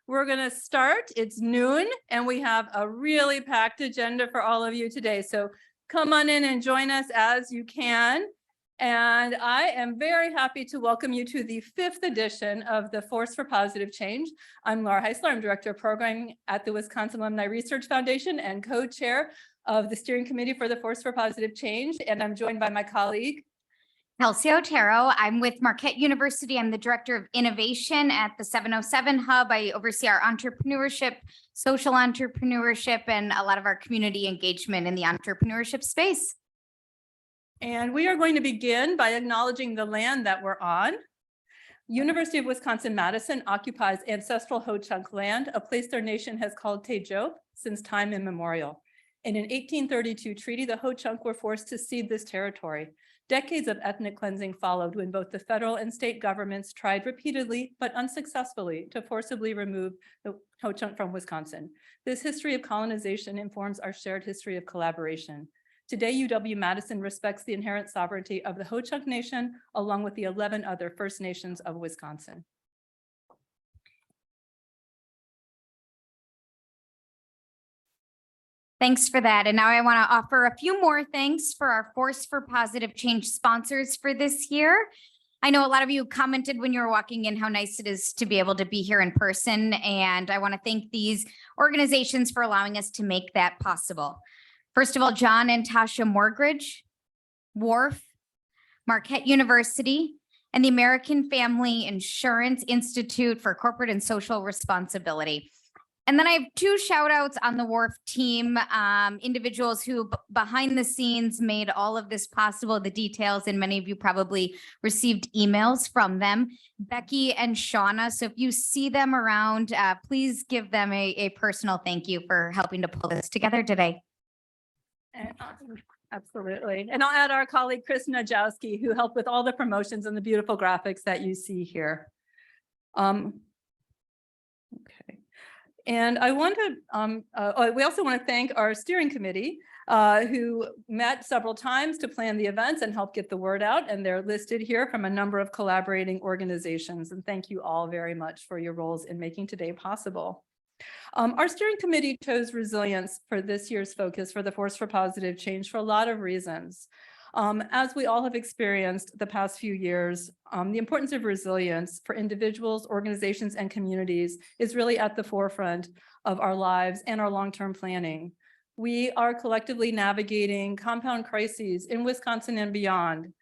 We're going to start. It's noon and we have a really packed agenda for all of you today. So come on in and join us as you can. And I am very happy to welcome you to the 5th edition of the Force for Positive Change. I'm Laura Heisler. I'm Director of Programming at the Wisconsin Alumni Research Foundation and co-chair of the Steering Committee for the Force for Positive Change. And I'm joined by my colleague, Kelsey Otero. I'm with Marquette University. I'm the Director of Innovation at the 707 Hub. I oversee our entrepreneurship, social entrepreneurship, and a lot of our community engagement in the entrepreneurship space. And we are going to begin by acknowledging the land that we're on. University of Wisconsin-Madison occupies ancestral Ho-Chunk land, a place their nation has called Tejo since time immemorial. In an 1832 treaty, the Ho-Chunk were forced to cede this territory. Decades of ethnic cleansing followed when both the federal and state governments tried repeatedly, but unsuccessfully, to forcibly remove the Ho-Chunk from Wisconsin. This history of colonization informs our shared history of collaboration. Today, UW-Madison respects the inherent sovereignty of the Ho-Chunk Nation, along with the 11 other First Nations of Wisconsin. Thanks for that. And now I want to offer a few more thanks for our Force for Positive Change sponsors for this year. I know a lot of you commented when you were walking in how nice it is to be able to be here in person. And I want to thank these organizations for allowing us to make that possible. First of all, John and Tasha Morgridge, WARF, Marquette University, and the American Family Insurance Institute for Corporate and Social Responsibility. And then I have 2 shout outs on the WARF team, individuals who behind the scenes made all of this possible, the details, and many of you probably received emails from them, Becky and Shauna. So if you see them around, please give them a personal thank you for helping to pull this together today. Absolutely. And I'll add our colleague, Chris Najowski, who helped with all the promotions and the beautiful graphics that you see here. Okay. And I want to, we also want to thank our steering committee who met several times to plan the events and help get the word out. And they're listed here from a number of collaborating organizations. And thank you all very much for your roles in making today possible. Our steering committee chose resilience for this year's focus for the Force for Positive Change for a lot of reasons. As we all have experienced the past few years, the importance of resilience for individuals, organizations, and communities is really at the forefront of our lives and our long-term planning. We are collectively navigating compound crises in Wisconsin and beyond,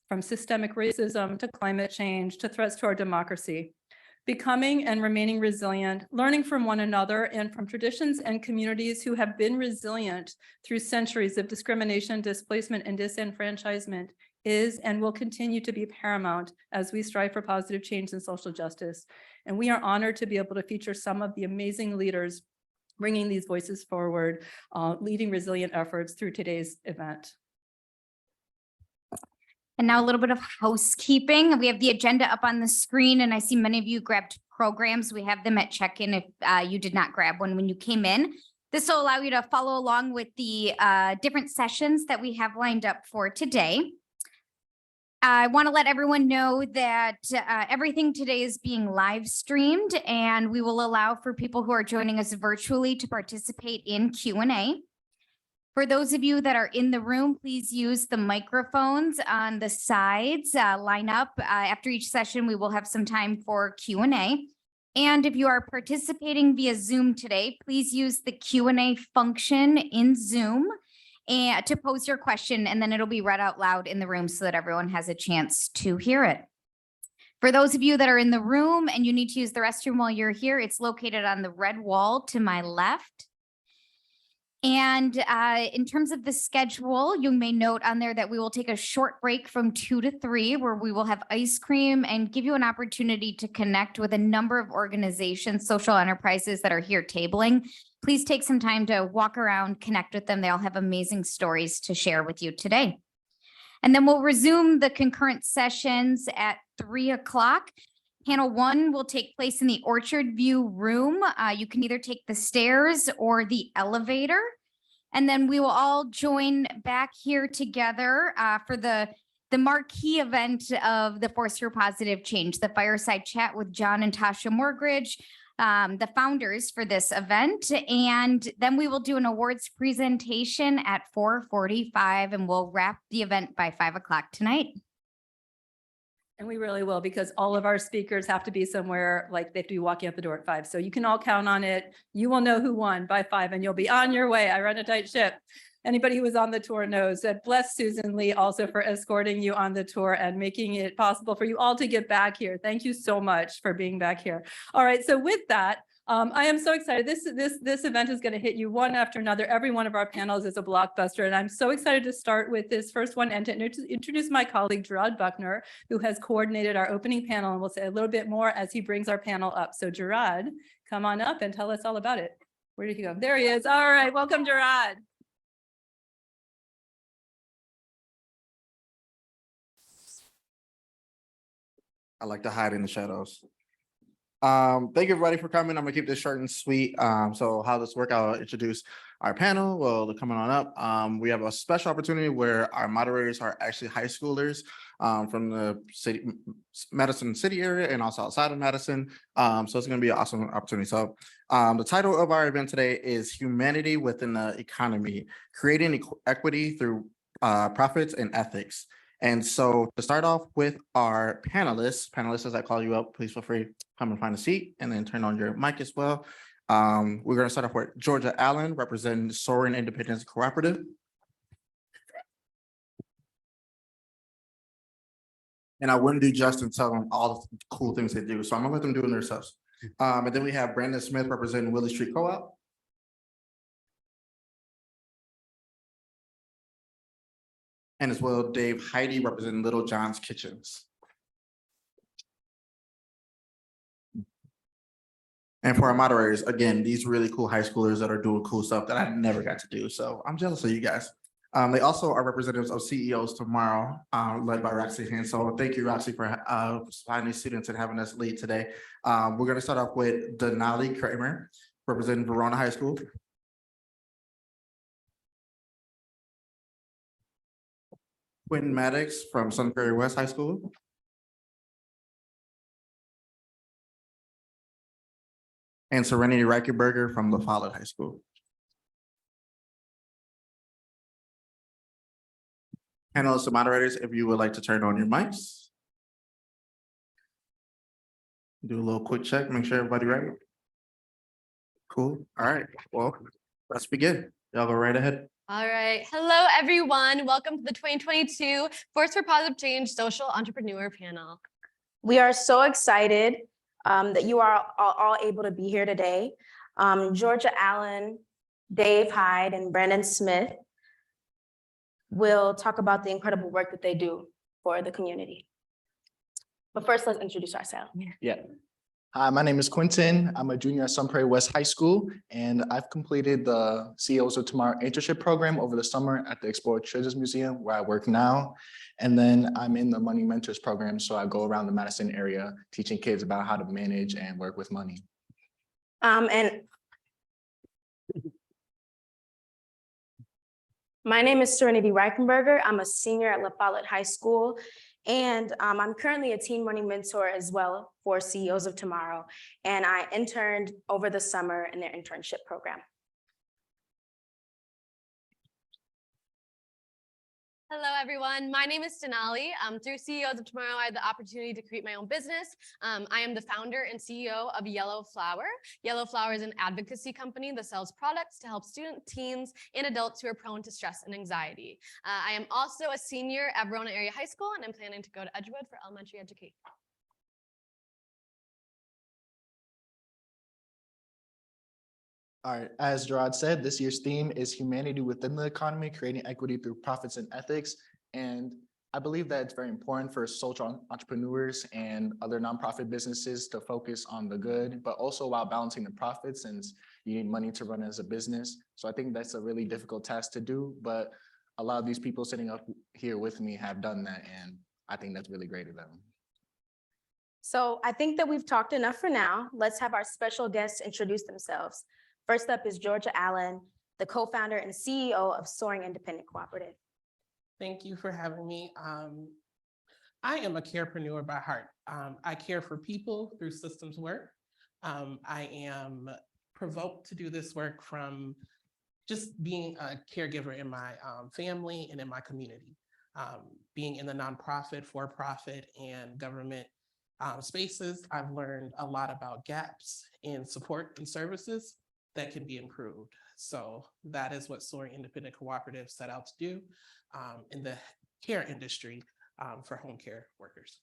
from systemic racism to climate change to threats to our democracy. Becoming and remaining resilient, learning from one another and from traditions and communities who have been resilient through centuries of discrimination, displacement, and disenfranchisement is and will continue to be paramount as we strive for positive change and social justice. And we are honored to be able to feature some of the amazing leaders bringing these voices forward, leading resilient efforts through today's event. And now a little bit of housekeeping. We have the agenda up on the screen, and I see many of you grabbed programs. We have them at check-in if you did not grab one when you came in. This will allow you to follow along with the different sessions that we have lined up for today. I want to let everyone know that everything today is being live streamed, and we will allow for people who are joining us virtually to participate in Q&A. For those of you that are in the room, please use the microphones on the sides, line up. After each session, we will have some time for Q&A. And if you are participating via Zoom today, please use the Q&A function in Zoom and to pose your question, and then it'll be read out loud in the room so that everyone has a chance to hear it. For those of you that are in the room and you need to use the restroom while you're here, it's located on the red wall to my left. And in terms of the schedule, you may note on there that we will take a short break from 2 to 3, where we will have ice cream and give you an opportunity to connect with a number of organizations, social enterprises that are here tabling. Please take some time to walk around, connect with them. They all have amazing stories to share with you today. And then we'll resume the concurrent sessions at 3 o'clock. Panel 1 will take place in the Orchard View room. You can either take the stairs or the elevator. And then we will all join back here together for the marquee event of the Force for Positive Change, the fireside chat with John and Tasha Morgridge, the founders for this event. And then we will do an awards presentation at 4:45 and we'll wrap the event by 5 o'clock tonight. And we really will, because all of our speakers have to be somewhere, like they have to be walking out the door at 5. So you can all count on it. You will know who won by 5 and you'll be on your way. I run a tight ship. Anybody who was on the tour knows that. Bless Susan Lee also for escorting you on the tour and making it possible for you all to get back here. Thank you so much for being back here. All right, so with that, I am so excited. This event is going to hit you one after another. Every one of our panels is a blockbuster, and I'm so excited to start with this first one and to introduce my colleague Gerard Buckner, who has coordinated our opening panel, and we'll say a little bit more as he brings our panel up. So Gerard, come on up and tell us all about it. Where did he go? There he is. All right, welcome, Gerard. I like to hide in the shadows. Thank you everybody for coming. I'm gonna keep this short and sweet. So how this work, I'll introduce our panel. Well, they're coming on up. We have a special opportunity where our moderators are actually high schoolers from the city, Madison City area and also outside of Madison. So it's gonna be an awesome opportunity. So the title of our event today is Humanity Within the Economy, Creating Equity Through Profits and Ethics. And so to start off with our panelists, as I call you up, please feel free to come and find a seat and then turn on your mic as well. We're going to start off with Georgia Allen, representing Soaring Independence Cooperative. And I wouldn't do justice tell them all the cool things they do, so I'm gonna let them do it themselves. And then we have Brandon Smith representing Willie Street Co-op. And as well, Dave Heidi representing Little John's Kitchens. And for our moderators, again, these really cool high schoolers that are doing cool stuff that I never got to do. So I'm jealous of you guys. They also are representatives of CEOs Tomorrow, led by Roxy Hand. So thank you, Roxy, for finding students and having us lead today. We're going to start off with Denali Kramer, representing Verona High School. Quentin Maddox from Sun Prairie West High School. And Serenity Reichenberger from La Follette High School. Panelists and moderators, if you would like to turn on your mics. Do a little quick check, make sure everybody ready. Cool. All right. Well, let's begin. Y'all go right ahead. All right. Hello, everyone. Welcome to the 2022 Force for Positive Change Social Entrepreneur Panel. We are so excited that you are all able to be here today. Georgia Allen, Dave Hyde, and Brandon Smith will talk about the incredible work that they do for the community. But first, let's introduce ourselves. Yeah. Hi, my name is Quentin. I'm a junior at Sun Prairie West High School, and I've completed the CEOs of Tomorrow internship program over the summer at the Explorer Children's Museum, where I work now. And then I'm in the Money Mentors program, so I go around the Madison area teaching kids about how to manage and work with money. And my name is Serenity Reichenberger. I'm a senior at La Follette High School. And I'm currently a teen money mentor as well for CEOs of Tomorrow. And I interned over the summer in their internship program. Hello, everyone. My name is Denali. Through CEOs of Tomorrow, I had the opportunity to create my own business. I am the founder and CEO of Yellow Flower. Yellow Flower is an advocacy company that sells products to help students, teens, and adults who are prone to stress and anxiety. I am also a senior at Verona Area High School, and I'm planning to go to Edgewood for elementary education. All right, as Gerard said, this year's theme is Humanity Within the Economy, Creating Equity Through Profits and Ethics. And I believe that it's very important for social entrepreneurs and other nonprofit businesses to focus on the good, but also while balancing the profits, since you need money to run as a business. So I think that's a really difficult task to do, but a lot of these people sitting up here with me have done that, and I think that's really great of them. So I think that we've talked enough for now. Let's have our special guests introduce themselves. First up is Georgia Allen, the co-founder and CEO of Soaring Independent Cooperative. Thank you for having me. I am a carepreneur by heart. I care for people through systems work. I am provoked to do this work from just being a caregiver in my family and in my community. Being in the nonprofit, for-profit, and government spaces, I've learned a lot about gaps in support and services that can be improved. So that is what Soaring Independent Cooperative set out to do in the care industry for home care workers.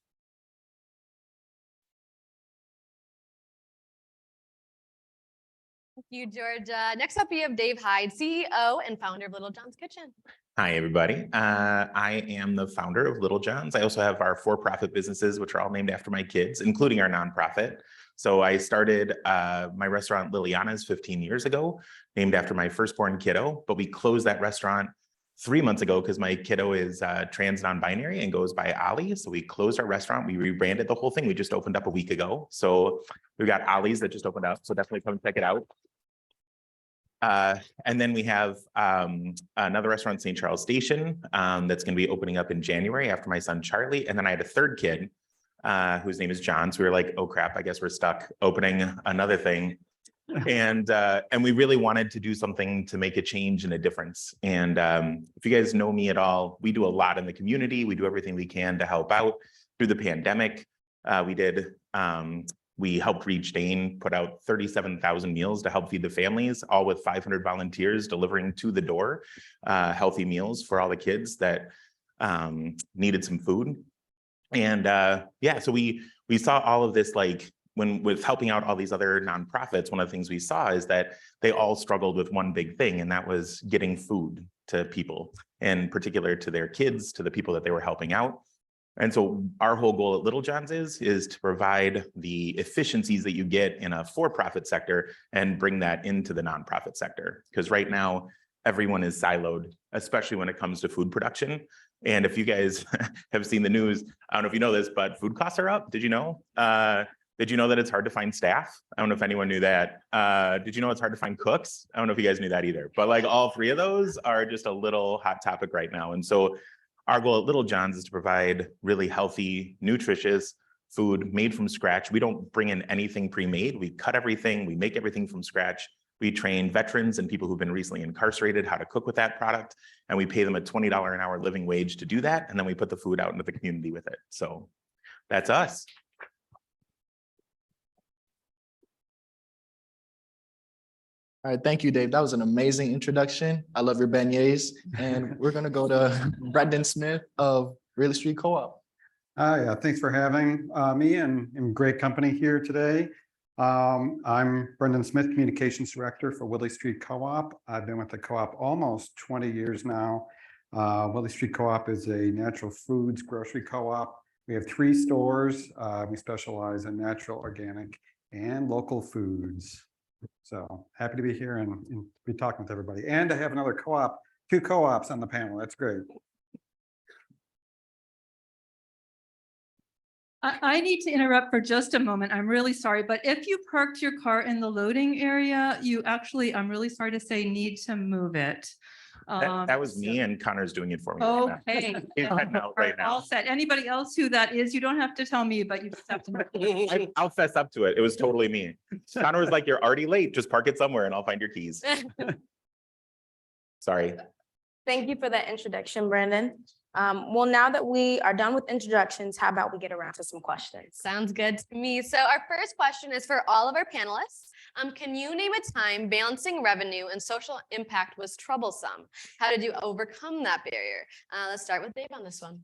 Thank you, Georgia. Next up, we have Dave Hyde, CEO and founder of Little John's Kitchen. Hi, everybody. I am the founder of Little John's. I also have our for-profit businesses, which are all named after my kids, including our nonprofit. So I started my restaurant Liliana's 15 years ago, named after my firstborn kiddo, but we closed that restaurant 3 months ago because my kiddo is trans non-binary and goes by Ali. So we closed our restaurant. We rebranded the whole thing. We just opened up a week ago. So we got Ali's that just opened up. So definitely come check it out. And then we have another restaurant in St. Charles Station that's going to be opening up in January after my son Charlie. And then I had a third kid whose name is John. So we were like, oh crap, I guess we're stuck opening another thing. And we really wanted to do something to make a change and a difference. And if you guys know me at all, we do a lot in the community. We do everything we can to help out. Through the pandemic, we helped Reach Dane put out 37,000 meals to help feed the families, all with 500 volunteers delivering to the door healthy meals for all the kids that needed some food. And yeah, so we saw all of this, like when with helping out all these other nonprofits, one of the things we saw is that they all struggled with one big thing, and that was getting food to people, and particular to their kids, to the people that they were helping out. And so our whole goal at Little John's is to provide the efficiencies that you get in a for-profit sector and bring that into the nonprofit sector. Because right now, everyone is siloed, especially when it comes to food production. And if you guys have seen the news, I don't know if you know this, but food costs are up. Did you know? Did you know that it's hard to find staff? I don't know if anyone knew that. Did you know it's hard to find cooks? I don't know if you guys knew that either. But like all three of those are just a little hot topic right now. And so our goal at Little John's is to provide really healthy, nutritious food made from scratch. We don't bring in anything pre-made. We cut everything. We make everything from scratch. We train veterans and people who've been recently incarcerated how to cook with that product. And we pay them a $20 an hour living wage to do that. And then we put the food out into the community with it. So that's us. All right, thank you, Dave. That was an amazing introduction. I love your beignets. And we're gonna go to Brendan Smith of Really Street Co-op. Yeah, thanks for having me and in great company here today. I'm Brendan Smith, Communications Director for Willie Street Co-op. I've been with the co-op almost 20 years now. Willie Street Co-op is a natural foods grocery co-op. We have 3 stores. We specialize in natural, organic, and local foods. So happy to be here and be talking with everybody. And I have another co-op, 2 co-ops on the panel. That's great. I need to interrupt for just a moment. I'm really sorry, but if you parked your car in the loading area, you actually, I'm really sorry to say, need to move it. That was me, and Connor's doing it for me. Right now. Okay. He's heading out right now. All set. Anybody else who that is, you don't have to tell me, but you just have to. I'll fess up to it. It was totally me. Connor was like, "You're already late. Just park it somewhere, and I'll find your keys." Sorry. Thank you for that introduction, Brandon. Well, now that we are done with introductions, how about we get around to some questions? Sounds good to me. So our first question is for all of our panelists. Can you name a time balancing revenue and social impact was troublesome? How did you overcome that barrier? Let's start with Dave on this one.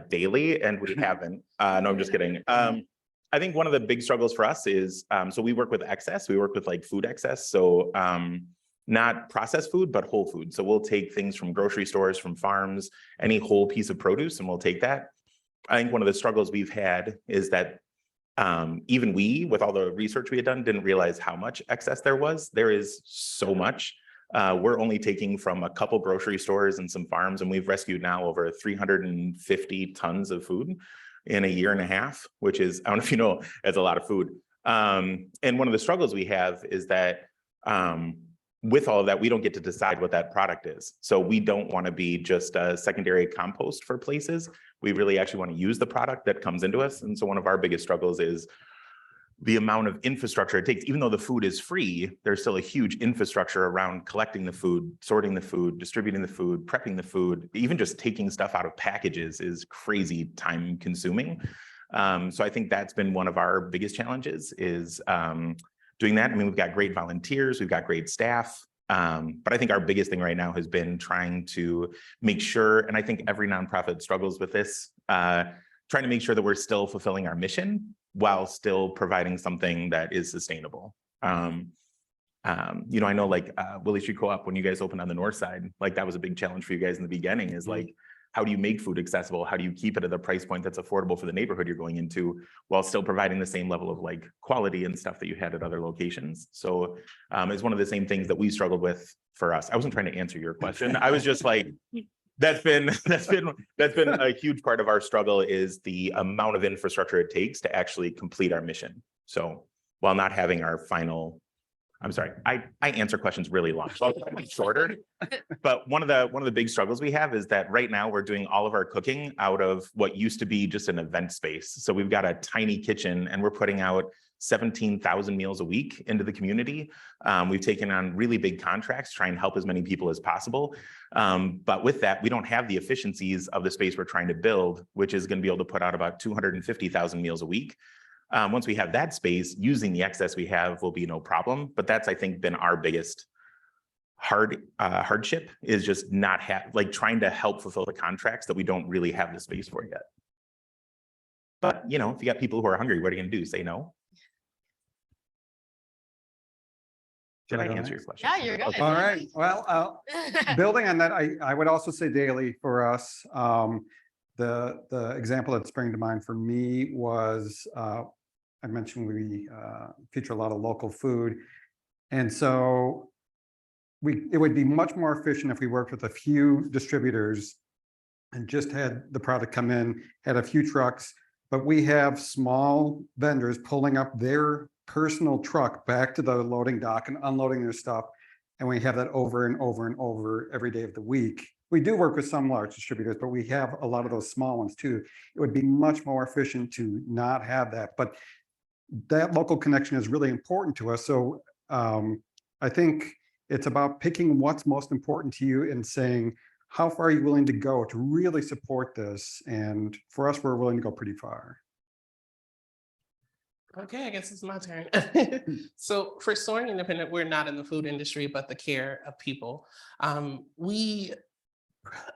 Daily, and we haven't. No, I'm just kidding. I think one of the big struggles for us is, so we work with excess. We work with like food excess. So not processed food, but whole food. So we'll take things from grocery stores, from farms, any whole piece of produce, and we'll take that. I think one of the struggles we've had is that even we, with all the research we had done, didn't realize how much excess there was. There is so much. We're only taking from a couple grocery stores and some farms, and we've rescued now over 350 tons of food in a year and a half, which is, I don't know if you know, it's a lot of food. And one of the struggles we have is that with all of that, we don't get to decide what that product is. So we don't want to be just a secondary compost for places. We really actually want to use the product that comes into us. And so one of our biggest struggles is the amount of infrastructure it takes, even though the food is free, there's still a huge infrastructure around collecting the food, sorting the food, distributing the food, prepping the food, even just taking stuff out of packages is crazy time consuming. So I think that's been one of our biggest challenges is doing that. I mean, we've got great volunteers, we've got great staff, but I think our biggest thing right now has been trying to make sure, and I think every nonprofit struggles with this, trying to make sure that we're still fulfilling our mission while still providing something that is sustainable. You know, I know like Willie Street Co-op, when you guys opened on the north side, like that was a big challenge for you guys in the beginning is like, how do you make food accessible? How do you keep it at a price point that's affordable for the neighborhood you're going into while still providing the same level of like quality and stuff that you had at other locations? So it's one of the same things that we struggled with for us. I wasn't trying to answer your question. I was just like, that's been a huge part of our struggle is the amount of infrastructure it takes to actually complete our mission. So while not having our final, I'm sorry, I answer questions really long, so I'll try to be shorter. But one of the big struggles we have is that right now we're doing all of our cooking out of what used to be just an event space. So we've got a tiny kitchen and we're putting out 17,000 meals a week into the community. We've taken on really big contracts, trying to help as many people as possible. But with that, we don't have the efficiencies of the space we're trying to build, which is going to be able to put out about 250,000 meals a week. Once we have that space, using the excess we have will be no problem. But that's, I think, been our biggest hardship is just not trying to help fulfill the contracts that we don't really have the space for yet. But, you know, if you got people who are hungry, what are you going to do? Say no? Did I answer your question? Yeah, you're good. Okay. All right, well, building on that, I would also say daily for us, the example that's springing to mind for me was, I mentioned we feature a lot of local food. And so it would be much more efficient if we worked with a few distributors and just had the product come in, had a few trucks, but we have small vendors pulling up their personal truck back to the loading dock and unloading their stuff. And we have that over and over and over every day of the week. We do work with some large distributors, but we have a lot of those small ones too. It would be much more efficient to not have that, but that local connection is really important to us. So I think it's about picking what's most important to you and saying, how far are you willing to go to really support this? And for us, we're willing to go pretty far. Okay, I guess it's my turn. So for Soaring Independent, we're not in the food industry, but the care of people.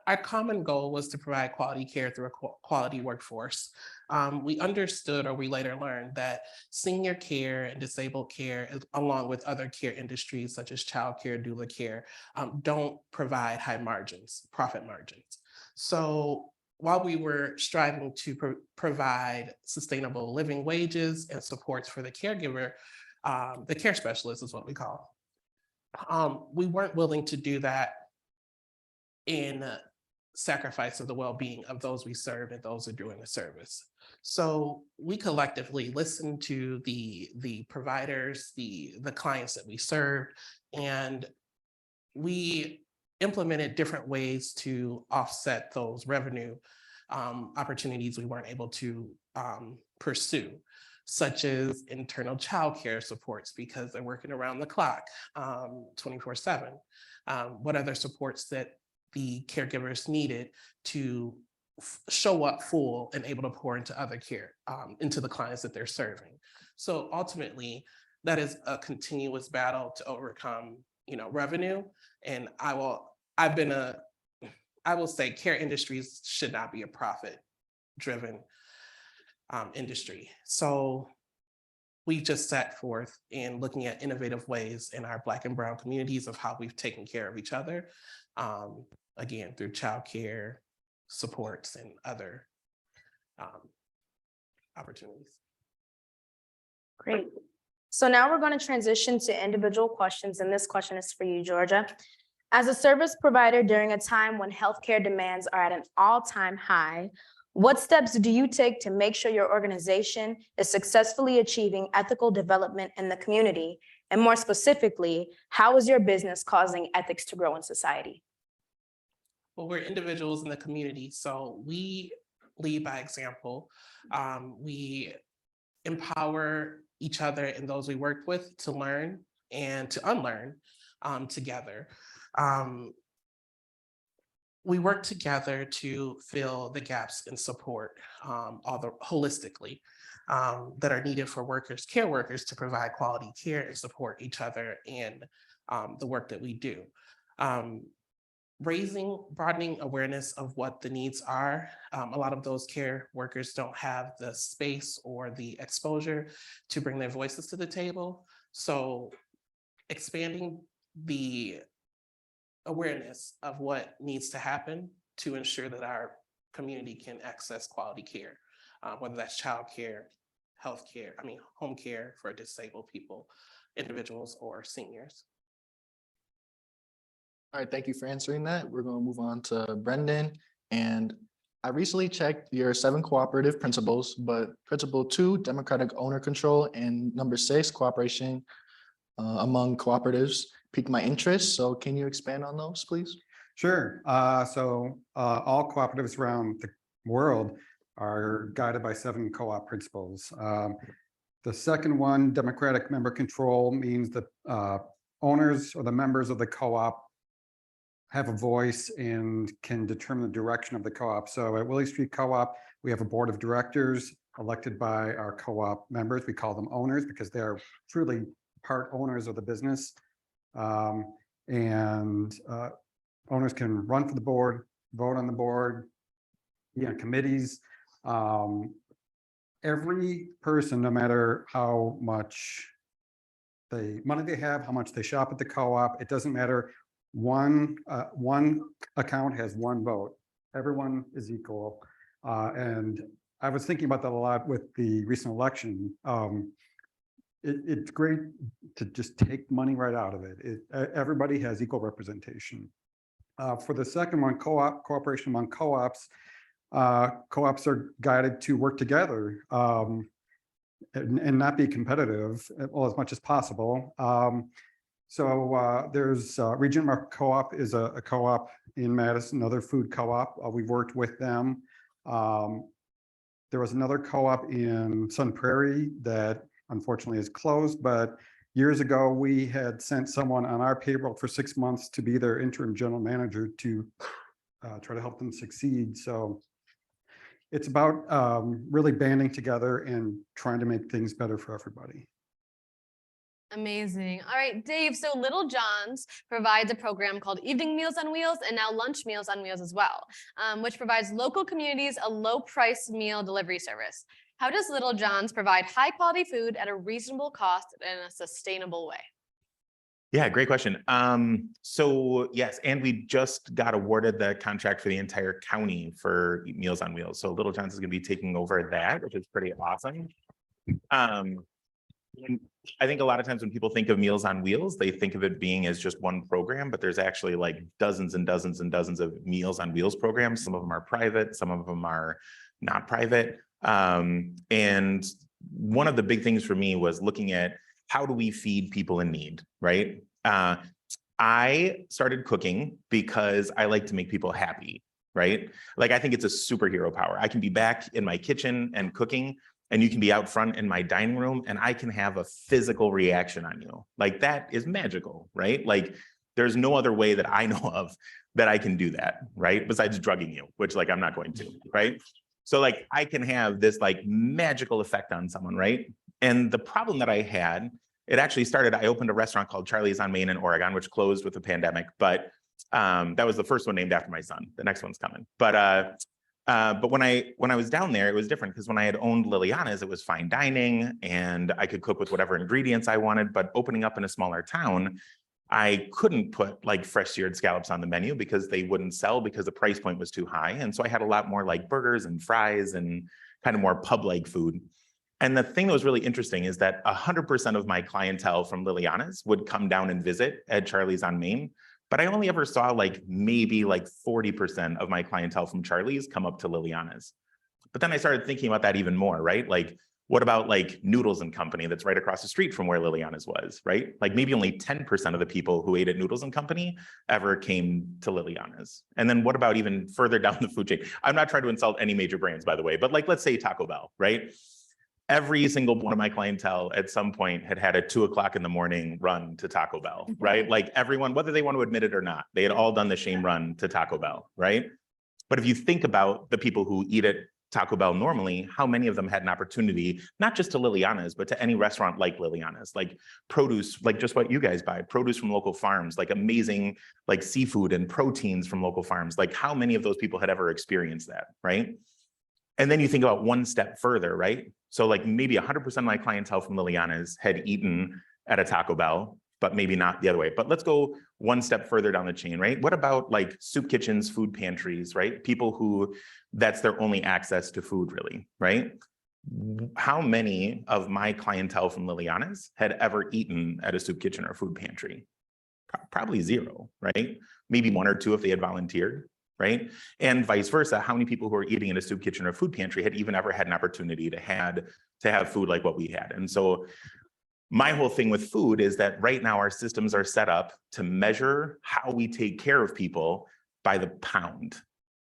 Our common goal was to provide quality care through a quality workforce. We understood, or we later learned, that senior care and disabled care, along with other care industries such as childcare, doula care, don't provide high margins, profit margins. So while we were striving to provide sustainable living wages and supports for the caregiver, the care specialist is what we call, we weren't willing to do that in sacrifice of the well-being of those we serve and those who are doing the service. So we collectively listened to the providers, the clients that we served, and we implemented different ways to offset those revenue opportunities we weren't able to pursue, such as internal childcare supports because they're working around the clock 24/7. What other supports that the caregivers needed to show up full and able to pour into other care, into the clients that they're serving. So ultimately, that is a continuous battle to overcome, revenue. And I will say care industries should not be a profit-driven industry. So we just set forth in looking at innovative ways in our Black and Brown communities of how we've taken care of each other. Again, through childcare supports and other opportunities. Great. So now we're going to transition to individual questions, and this question is for you, Georgia. As a service provider during a time when healthcare demands are at an all-time high, what steps do you take to make sure your organization is successfully achieving ethical development in the community? And more specifically, how is your business causing ethics to grow in society? Well, we're individuals in the community, so we lead by example. We empower each other and those we worked with to learn and to unlearn together. We work together to fill the gaps in support holistically that are needed for care workers to provide quality care and support each other and the work that we do. Broadening awareness of what the needs are. A lot of those care workers don't have the space or the exposure to bring their voices to the table. So expanding the awareness of what needs to happen to ensure that our community can access quality care, whether that's childcare, healthcare, home care for disabled people, individuals, or seniors. All right, thank you for answering that. We're going to move on to Brendan. And I recently checked your 7 cooperative principles, but principle 2, democratic owner control, and number 6, cooperation among cooperatives piqued my interest. So can you expand on those, please? Sure. All cooperatives around the world are guided by 7 co-op principles. The second one, democratic member control, means that owners or the members of the co-op have a voice and can determine the direction of the co-op. So at Willie Street Co-op, we have a board of directors elected by our co-op members. We call them owners because they are truly part owners of the business. Owners can run for the board, vote on the board, be on committees. Every person, no matter how much money they have, how much they shop at the co-op, it doesn't matter. One account has 1 vote. Everyone is equal. And I was thinking about that a lot with the recent election. It's great to just take money right out of it. Everybody has equal representation. For the second one, cooperation among co-ops, co-ops are guided to work together and not be competitive as much as possible. There's Region Market Co-op is a co-op in Madison, another food co-op. We've worked with them. There was another co-op in Sun Prairie that unfortunately is closed, but years ago we had sent someone on our payroll for 6 months to be their interim general manager to try to help them succeed. So it's about really banding together and trying to make things better for everybody. Amazing. All right, Dave, so Little John's provides a program called Evening Meals on Wheels and now Lunch Meals on Wheels as well, which provides local communities a low price meal delivery service. How does Little John's provide high quality food at a reasonable cost and in a sustainable way? Yeah, great question. So yes, and we just got awarded the contract for the entire county for Meals on Wheels. So Little John's is going to be taking over that, which is pretty awesome. I think a lot of times when people think of Meals on Wheels, they think of it being as just one program, but there's actually like dozens and dozens and dozens of Meals on Wheels programs. Some of them are private, some of them are not private. And one of the big things for me was looking at how do we feed people in need, right? I started cooking because I like to make people happy, right? Like I think it's a superhero power. I can be back in my kitchen and cooking, and you can be out front in my dining room and I can have a physical reaction on you. Like that is magical, right? Like there's no other way that I know of that I can do that, right? Besides drugging you, which like I'm not going to, right? So like I can have this like magical effect on someone, right? And the problem that I had, it actually started, I opened a restaurant called Charlie's on Main in Oregon, which closed with the pandemic, but that was the first one named after my son. The next one's coming. But when I was down there, it was different because when I had owned Liliana's, it was fine dining and I could cook with whatever ingredients I wanted. But opening up in a smaller town, I couldn't put like fresh seared scallops on the menu because they wouldn't sell because the price point was too high. And so I had a lot more like burgers and fries and kind of more pub-like food. And the thing that was really interesting is that 100% of my clientele from Liliana's would come down and visit at Charlie's on Main. But I only ever saw like maybe like 40% of my clientele from Charlie's come up to Liliana's. But then I started thinking about that even more, right? Like, what about like Noodles and Company that's right across the street from where Liliana's was, right? Like maybe only 10% of the people who ate at Noodles and Company ever came to Liliana's. And then what about even further down the food chain? I'm not trying to insult any major brands, by the way, but like, let's say Taco Bell, right? every single one of my clientele at some point had had a 2 o'clock in the morning run to Taco Bell, right? Like everyone, whether they want to admit it or not, they had all done the shame run to Taco Bell, right? But if you think about the people who eat at Taco Bell normally, how many of them had an opportunity, not just to Liliana's, but to any restaurant like Liliana's, like produce, like just what you guys buy, produce from local farms, like amazing, like seafood and proteins from local farms. Like how many of those people had ever experienced that, right? And then you think about one step further, right? So like maybe 100% of my clientele from Liliana's had eaten at a Taco Bell, but maybe not the other way. But let's go one step further down the chain, right? What about like soup kitchens, food pantries, right? People who that's their only access to food really, right? How many of my clientele from Liliana's had ever eaten at a soup kitchen or food pantry? Probably zero, right? Maybe 1 or 2 if they had volunteered, right? And vice versa, how many people who are eating in a soup kitchen or food pantry had even ever had an opportunity to have food like what we had? And so my whole thing with food is that right now our systems are set up to measure how we take care of people by the pound,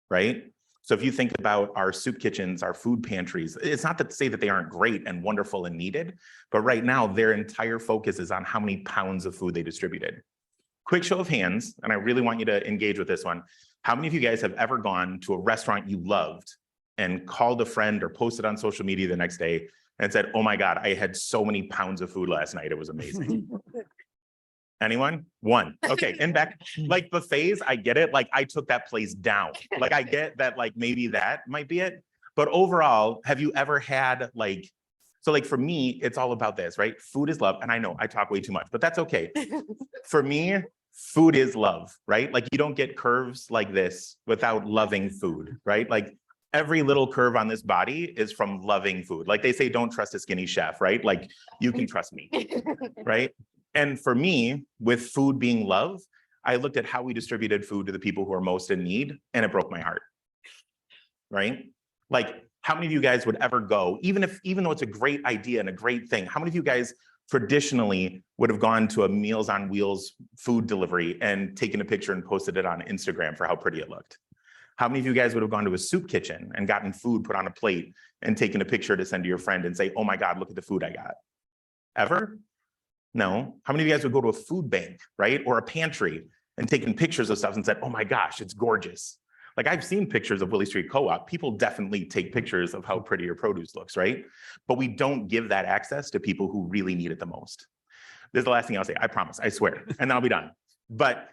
right? So if you think about our soup kitchens, our food pantries, it's not to say that they aren't great and wonderful and needed, but right now their entire focus is on how many pounds of food they distributed. Quick show of hands, and I really want you to engage with this one. How many of you guys have ever gone to a restaurant you loved and called a friend or posted on social media the next day and said, oh my God, I had so many pounds of food last night, it was amazing. Anyone? One. Okay. And back, like buffets, I get it. Like I took that place down. Like I get that, like maybe that might be it. But overall, have you ever had like, so like for me, it's all about this, right? Food is love. And I know I talk way too much, but that's okay. For me, food is love, right? Like you don't get curves like this without loving food, right? Like every little curve on this body is from loving food. Like they say, don't trust a skinny chef, right? Like you can trust me, right? And for me, with food being love, I looked at how we distributed food to the people who are most in need, and it broke my heart, right? Like, how many of you guys would ever go, even though it's a great idea and a great thing, how many of you guys traditionally would have gone to a Meals on Wheels food delivery and taken a picture and posted it on Instagram for how pretty it looked? How many of you guys would have gone to a soup kitchen and gotten food put on a plate and taken a picture to send to your friend and say, oh my God, look at the food I got? Ever? No. How many of you guys would go to a food bank, right? Or a pantry and taken pictures of stuff and said, oh my gosh, it's gorgeous. Like I've seen pictures of Willie Street Co-op. People definitely take pictures of how pretty your produce looks, right? But we don't give that access to people who really need it the most. This is the last thing I'll say, I promise, I swear, and then I'll be done. But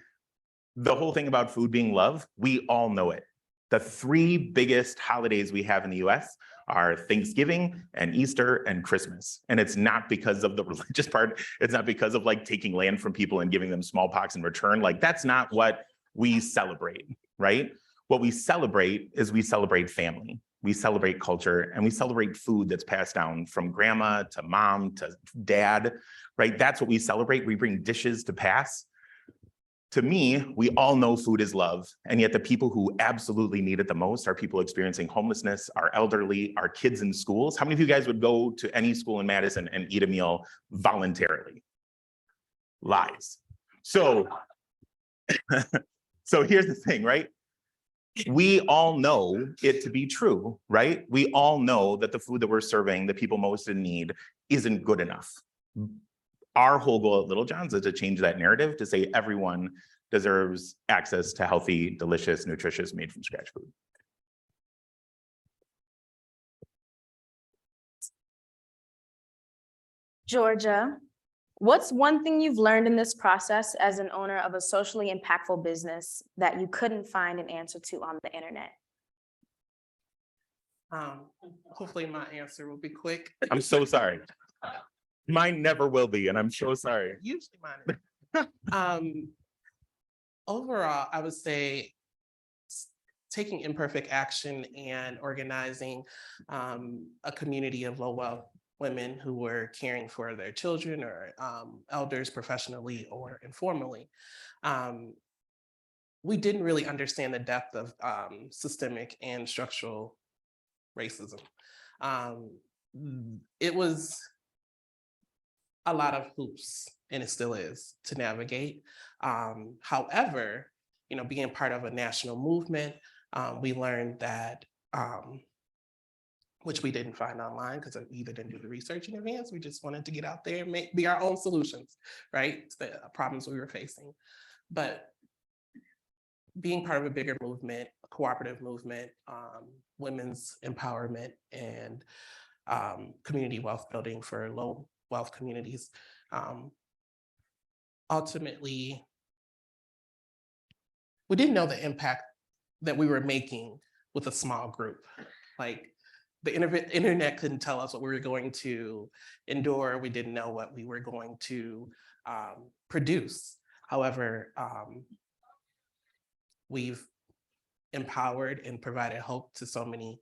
the whole thing about food being love, we all know it. The 3 biggest holidays we have in the US are Thanksgiving and Easter and Christmas. And it's not because of the religious part. It's not because of like taking land from people and giving them smallpox in return. Like that's not what we celebrate, right? What we celebrate is we celebrate family. We celebrate culture and we celebrate food that's passed down from grandma to mom to dad, right? That's what we celebrate. We bring dishes to pass. To me, we all know food is love, and yet the people who absolutely need it the most are people experiencing homelessness, our elderly, our kids in schools. How many of you guys would go to any school in Madison and eat a meal voluntarily? Lies. So, so here's the thing, right? We all know it to be true, right? We all know that the food that we're serving the people most in need isn't good enough. Our whole goal at Little John's is to change that narrative to say everyone deserves access to healthy, delicious, nutritious, made from scratch food. Georgia, what's one thing you've learned in this process as an owner of a socially impactful business that you couldn't find an answer to on the internet? Hopefully my answer will be quick. I'm so sorry. Mine never will be, and I'm so sorry. Usually mine. Overall, I would say taking imperfect action and organizing a community of low-wealth women who were caring for their children or elders professionally or informally. We didn't really understand the depth of systemic and structural racism. It was a lot of hoops, and it still is, to navigate. However, you know, being part of a national movement, we learned that which we didn't find online because we either didn't do the research in advance. We just wanted to get out there and be our own solutions, right? To the problems we were facing. But being part of a bigger movement, a cooperative movement, women's empowerment and community wealth building for low wealth communities. Ultimately, we didn't know the impact that we were making with a small group. Like the internet couldn't tell us what we were going to endure. We didn't know what we were going to produce. However, we've empowered and provided hope to so many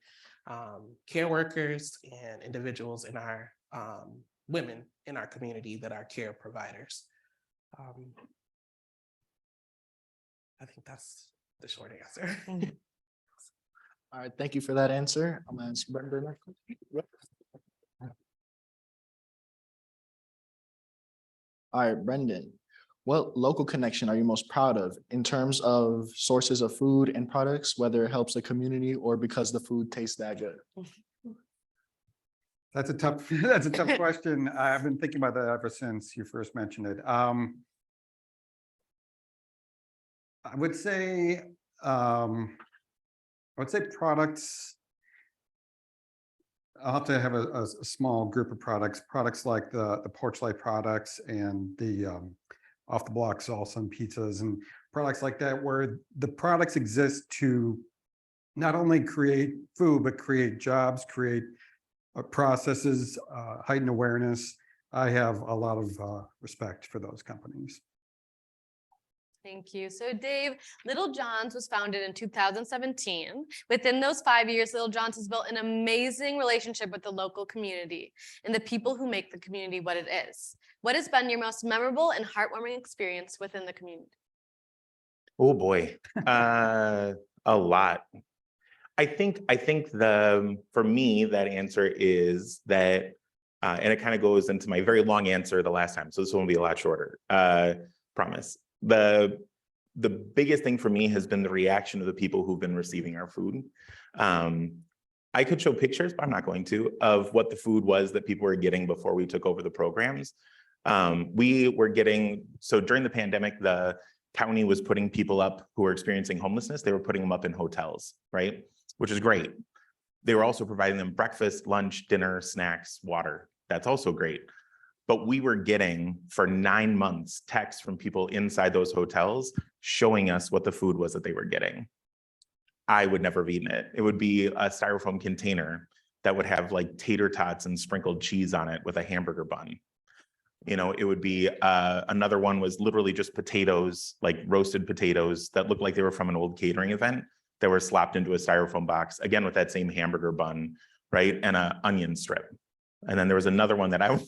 care workers and individuals in our women in our community that are care providers. I think that's the short answer. All right, thank you for that answer. I'm gonna ask Brendan next. All right, Brendan, what local connection are you most proud of in terms of sources of food and products, whether it helps the community or because the food tastes that good? That's a tough, that's a tough question. I've been thinking about that ever since you first mentioned it. I would say products. I'll have to have a small group of products like the Porch Light products and the Off the Block salsa and pizzas and products like that, where the products exist to not only create food, but create jobs, create processes, heighten awareness. I have a lot of respect for those companies. Thank you. So Dave, Little John's was founded in 2017. Within those 5 years, Little John's has built an amazing relationship with the local community and the people who make the community what it is. What has been your most memorable and heartwarming experience within the community? Oh boy, a lot. I think for me, that answer is that, and it kind of goes into my very long answer the last time. So this one will be a lot shorter, promise. The biggest thing for me has been the reaction of the people who've been receiving our food. I could show pictures, but I'm not going to, of what the food was that people were getting before we took over the programs. We were getting, so during the pandemic, the county was putting people up who were experiencing homelessness. They were putting them up in hotels, right? Which is great. They were also providing them breakfast, lunch, dinner, snacks, water. That's also great. But we were getting for 9 months texts from people inside those hotels showing us what the food was that they were getting. I would never have eaten it. It would be a styrofoam container that would have like tater tots and sprinkled cheese on it with a hamburger bun. You know, it would be another one was literally just potatoes, like roasted potatoes that looked like they were from an old catering event that were slapped into a styrofoam box, again with that same hamburger bun, right? And an onion strip. And then there was another one that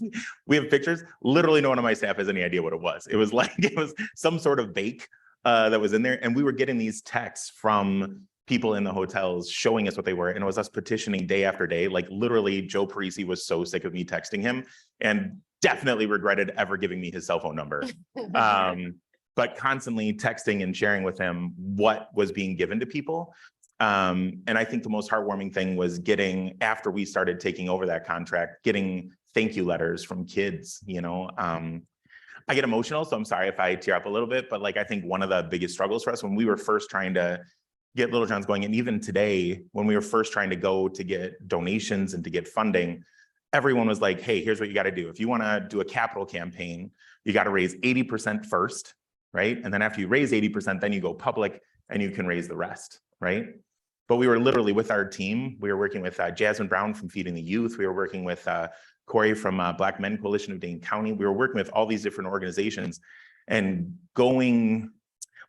we have pictures. Literally no one on my staff has any idea what it was. It was like, it was some sort of bake that was in there. And we were getting these texts from people in the hotels showing us what they were. And it was us petitioning day after day. Like literally Joe Parisi was so sick of me texting him and definitely regretted ever giving me his cell phone number. But constantly texting and sharing with him what was being given to people. And I think the most heartwarming thing was getting, after we started taking over that contract, getting thank you letters from kids, you know. I get emotional, so I'm sorry if I tear up a little bit, but like, I think one of the biggest struggles for us when we were first trying to get Little John's going, and even today, when we were first trying to go to get donations and to get funding, everyone was like, hey, here's what you got to do. If you want to do a capital campaign, you got to raise 80% first, right? And then after you raise 80%, then you go public and you can raise the rest, right? But we were literally with our team. We were working with Jasmine Brown from Feeding the Youth. We were working with Corey from Black Men Coalition of Dane County. We were working with all these different organizations and going,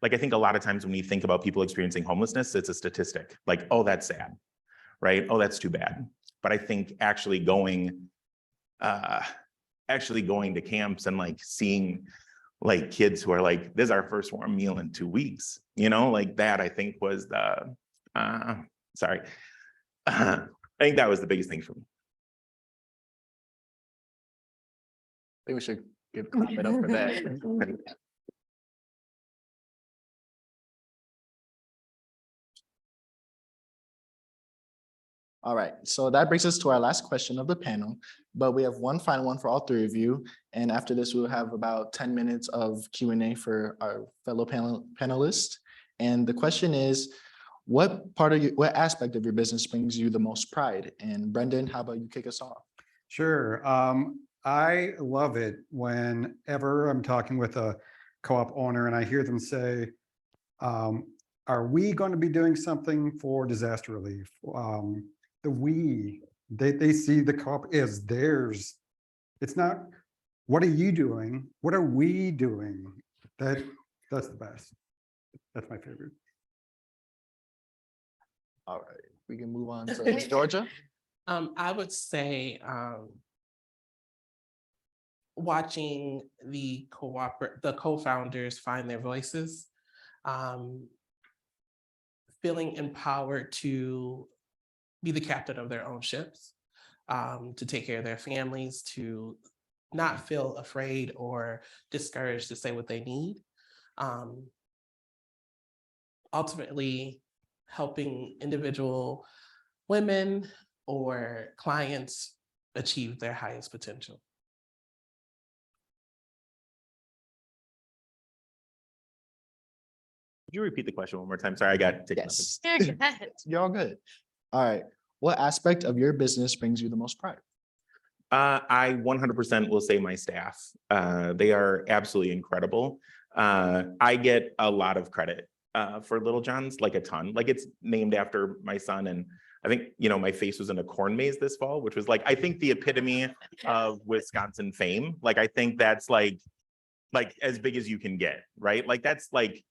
like, I think a lot of times when you think about people experiencing homelessness, it's a statistic like, oh, that's sad, right? Oh, that's too bad. But I think actually going to camps and like seeing like kids who are like, this is our first warm meal in 2 weeks, you know, like that, I think was the, I think that was the biggest thing for me. I think we should give clap it up for that. All right, so that brings us to our last question of the panel, but we have one final one for all three of you. And after this, we'll have about 10 minutes of Q&A for our fellow panelists. And the question is, what aspect of your business brings you the most pride? And Brendan, how about you kick us off? Sure. I love it whenever I'm talking with a co-op owner and I hear them say, are we going to be doing something for disaster relief? They see the co-op as theirs. It's not, what are you doing? What are we doing? That's the best. That's my favorite. All right, we can move on to Georgia. I would say watching the co-founders find their voices, feeling empowered to be the captain of their own ships, to take care of their families, to not feel afraid or discouraged to say what they need. Ultimately, helping individual women or clients achieve their highest potential. Could you repeat the question one more time? Sorry, I got taken up. Yes, You're good. you're all good. All right, what aspect of your business brings you the most pride? I 100% will say my staff. They are absolutely incredible. I get a lot of credit for Little John's, like a ton. Like it's named after my son, and I think, you know, my face was in a corn maze this fall, which was like, I think the epitome of Wisconsin fame. Like, I think that's like as big as you can get, right? Like that's like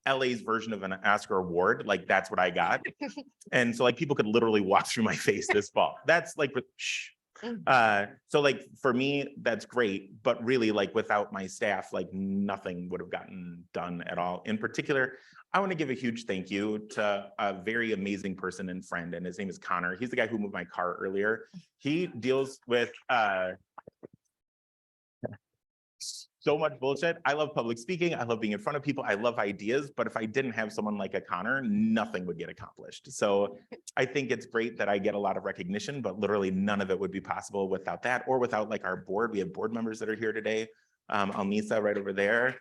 LA's version of an Oscar award. Like that's what I got. And so like people could literally walk through my face this fall. That's like, shh. So like for me, that's great. But really like without my staff, like nothing would have gotten done at all. In particular, I want to give a huge thank you to a very amazing person and friend. And his name is Connor. He's the guy who moved my car earlier. He deals with so much bullshit. I love public speaking. I love being in front of people. I love ideas. But if I didn't have someone like a Connor, nothing would get accomplished. So I think it's great that I get a lot of recognition, but literally none of it would be possible without that or without like our board. We have board members that are here today. Almisa right over there.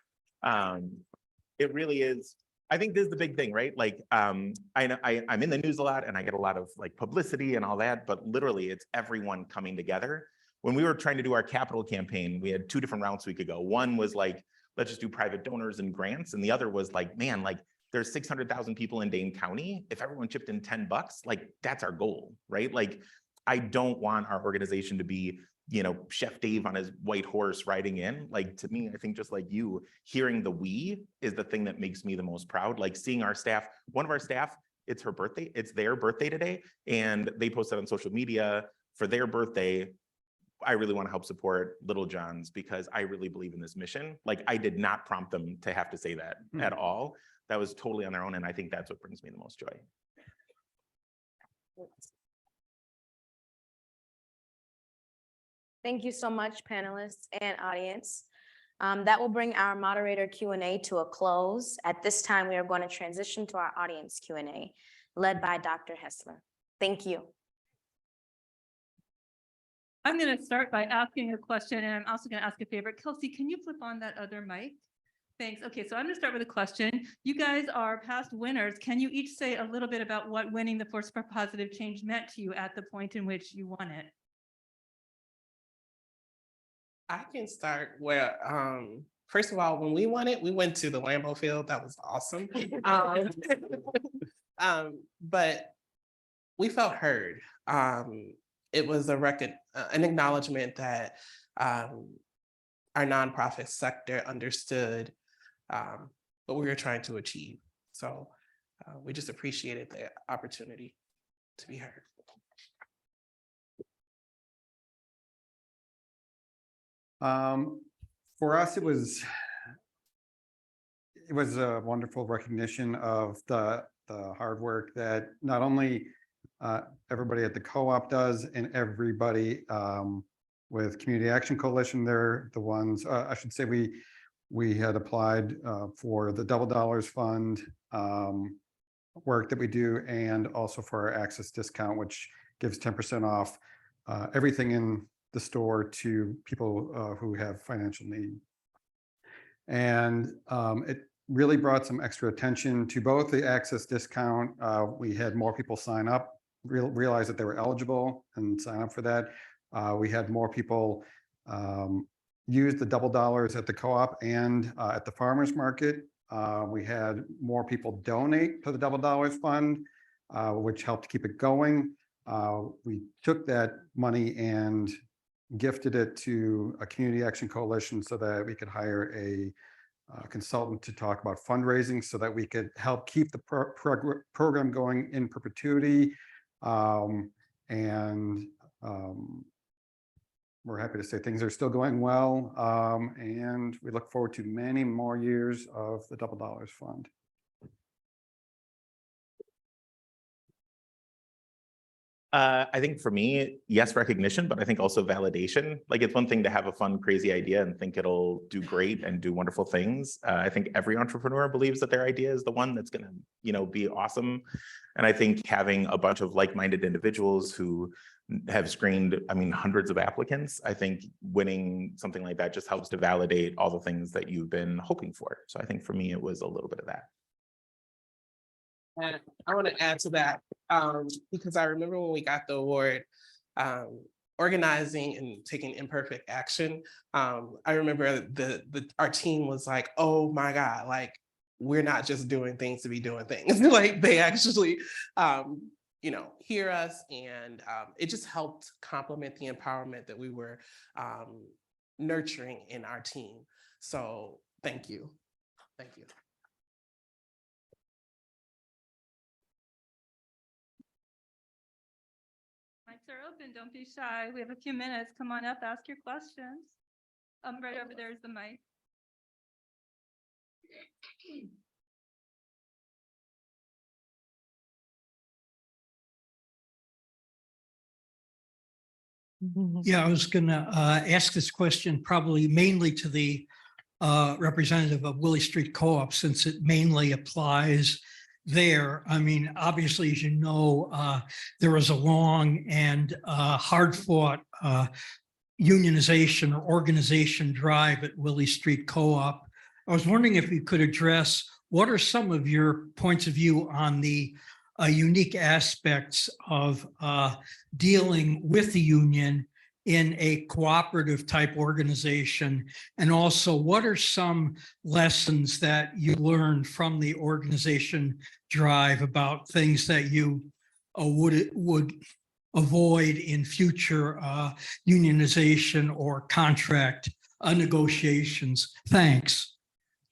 It really is. I think this is the big thing, right? Like, I'm in the news a lot and I get a lot of like publicity and all that, but literally it's everyone coming together. When we were trying to do our capital campaign, we had two different routes we could go. One was like, let's just do private donors and grants. And the other was like, man, like there's 600,000 people in Dane County. If everyone chipped in $10, like that's our goal, right? Like, I don't want our organization to be, you know, Chef Dave on his white horse riding in. Like, to me, I think just like you, hearing the we is the thing that makes me the most proud. Like seeing our staff, one of our staff, it's her birthday, it's their birthday today. And they posted on social media for their birthday. I really want to help support Little John's because I really believe in this mission. Like I did not prompt them to have to say that at all. That was totally on their own. And I think that's what brings me the most joy. Thank you so much, panelists and audience. That will bring our moderator Q&A to a close. At this time, we are going to transition to our audience Q&A led by Dr. Hessler. Thank you. I'm going to start by asking a question, and I'm also going to ask a favor. Kelsey, can you flip on that other mic? Thanks. Okay, so I'm going to start with a question. You guys are past winners. Can you each say a little bit about what winning the Force for Positive Change meant to you at the point in which you won it? I can start where, first of all, when we won it, we went to the Lambeau Field. That was awesome. But we felt heard. It was an acknowledgement that our nonprofit sector understood what we were trying to achieve. So we just appreciated the opportunity to be heard. For us, it was a wonderful recognition of the hard work that not only everybody at the co-op does and everybody with Community Action Coalition. They're the ones, I should say, we had applied for the Double Dollars Fund work that we do, and also for our access discount, which gives 10% off everything in the store to people who have financial need. And it really brought some extra attention to both the access discount. We had more people sign up, realize that they were eligible and sign up for that. We had more people use the double dollars at the co-op and at the farmers market. We had more people donate to the Double Dollars Fund, which helped keep it going. We took that money and gifted it to a community action coalition so that we could hire a consultant to talk about fundraising so that we could help keep the program going in perpetuity. We're happy to say things are still going well, and we look forward to many more years of the Double Dollars Fund. I think for me, yes, recognition, but I think also validation. Like, it's one thing to have a fun, crazy idea and think it'll do great and do wonderful things. I think every entrepreneur believes that their idea is the one that's going to, be awesome. And I think having a bunch of like-minded individuals who have screened, hundreds of applicants, I think winning something like that just helps to validate all the things that you've been hoping for. So I think for me, it was a little bit of that. And I want to add to that because I remember when we got the award, organizing and taking imperfect action. I remember our team was like, "Oh my God, like we're not just doing things to be doing things." Like they actually, hear us, and it just helped complement the empowerment that we were nurturing in our team. So thank you. Thank you. Mics are open. Don't be shy. We have a few minutes. Come on up, ask your questions. Right over there is the mic. Yeah, I was gonna ask this question probably mainly to the representative of Willie Street Co-op, since it mainly applies there. Obviously, as you know, there was a long and hard-fought unionization or organization drive at Willie Street Co-op. I was wondering if you could address what are some of your points of view on the unique aspects of dealing with the union in a cooperative type organization, and also what are some lessons that you learned from the organization drive about things that you would avoid in future unionization or contract negotiations? Thanks.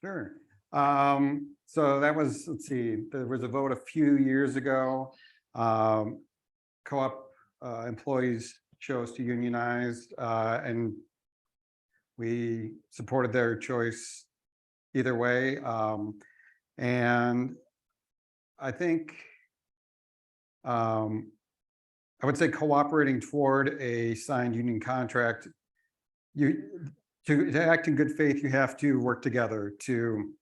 Sure. So that was, let's see, there was a vote a few years ago. Co-op employees chose to unionize, and we supported their choice either way. And I think I would say cooperating toward a signed union contract, to act in good faith, you have to work together to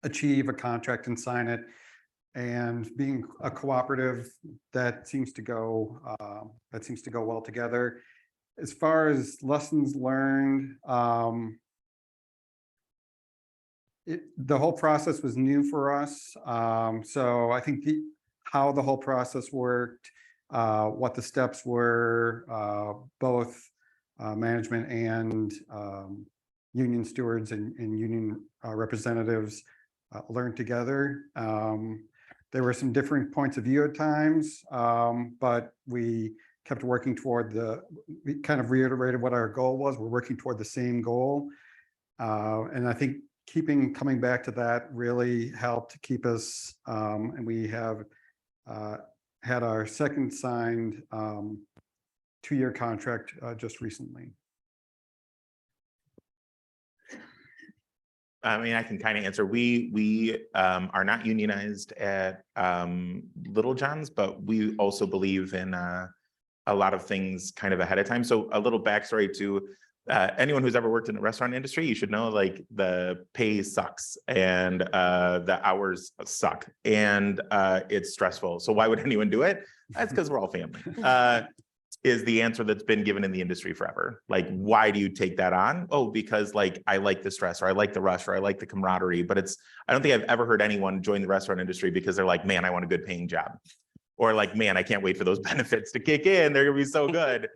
achieve a contract and sign it. And being a cooperative, that seems to go well together. As far as lessons learned, the whole process was new for us. So I think how the whole process worked, what the steps were, both management and union stewards and union representatives learned together. There were some different points of view at times, but we kept working toward we kind of reiterated what our goal was. We're working toward the same goal. And I think coming back to that really helped to keep us, and we have had our second signed 2-year contract just recently. I can kind of answer. We are not unionized at Little John's, but we also believe in a lot of things kind of ahead of time. So a little backstory to anyone who's ever worked in the restaurant industry, you should know like the pay sucks and the hours suck and it's stressful. So why would anyone do it? That's because we're all family. Is the answer that's been given in the industry forever. Like, why do you take that on? Oh, because like, I like the stress or I like the rush or I like the camaraderie, but I don't think I've ever heard anyone join the restaurant industry because they're like, man, I want a good paying job. Or like, man, I can't wait for those benefits to kick in. They're gonna be so good.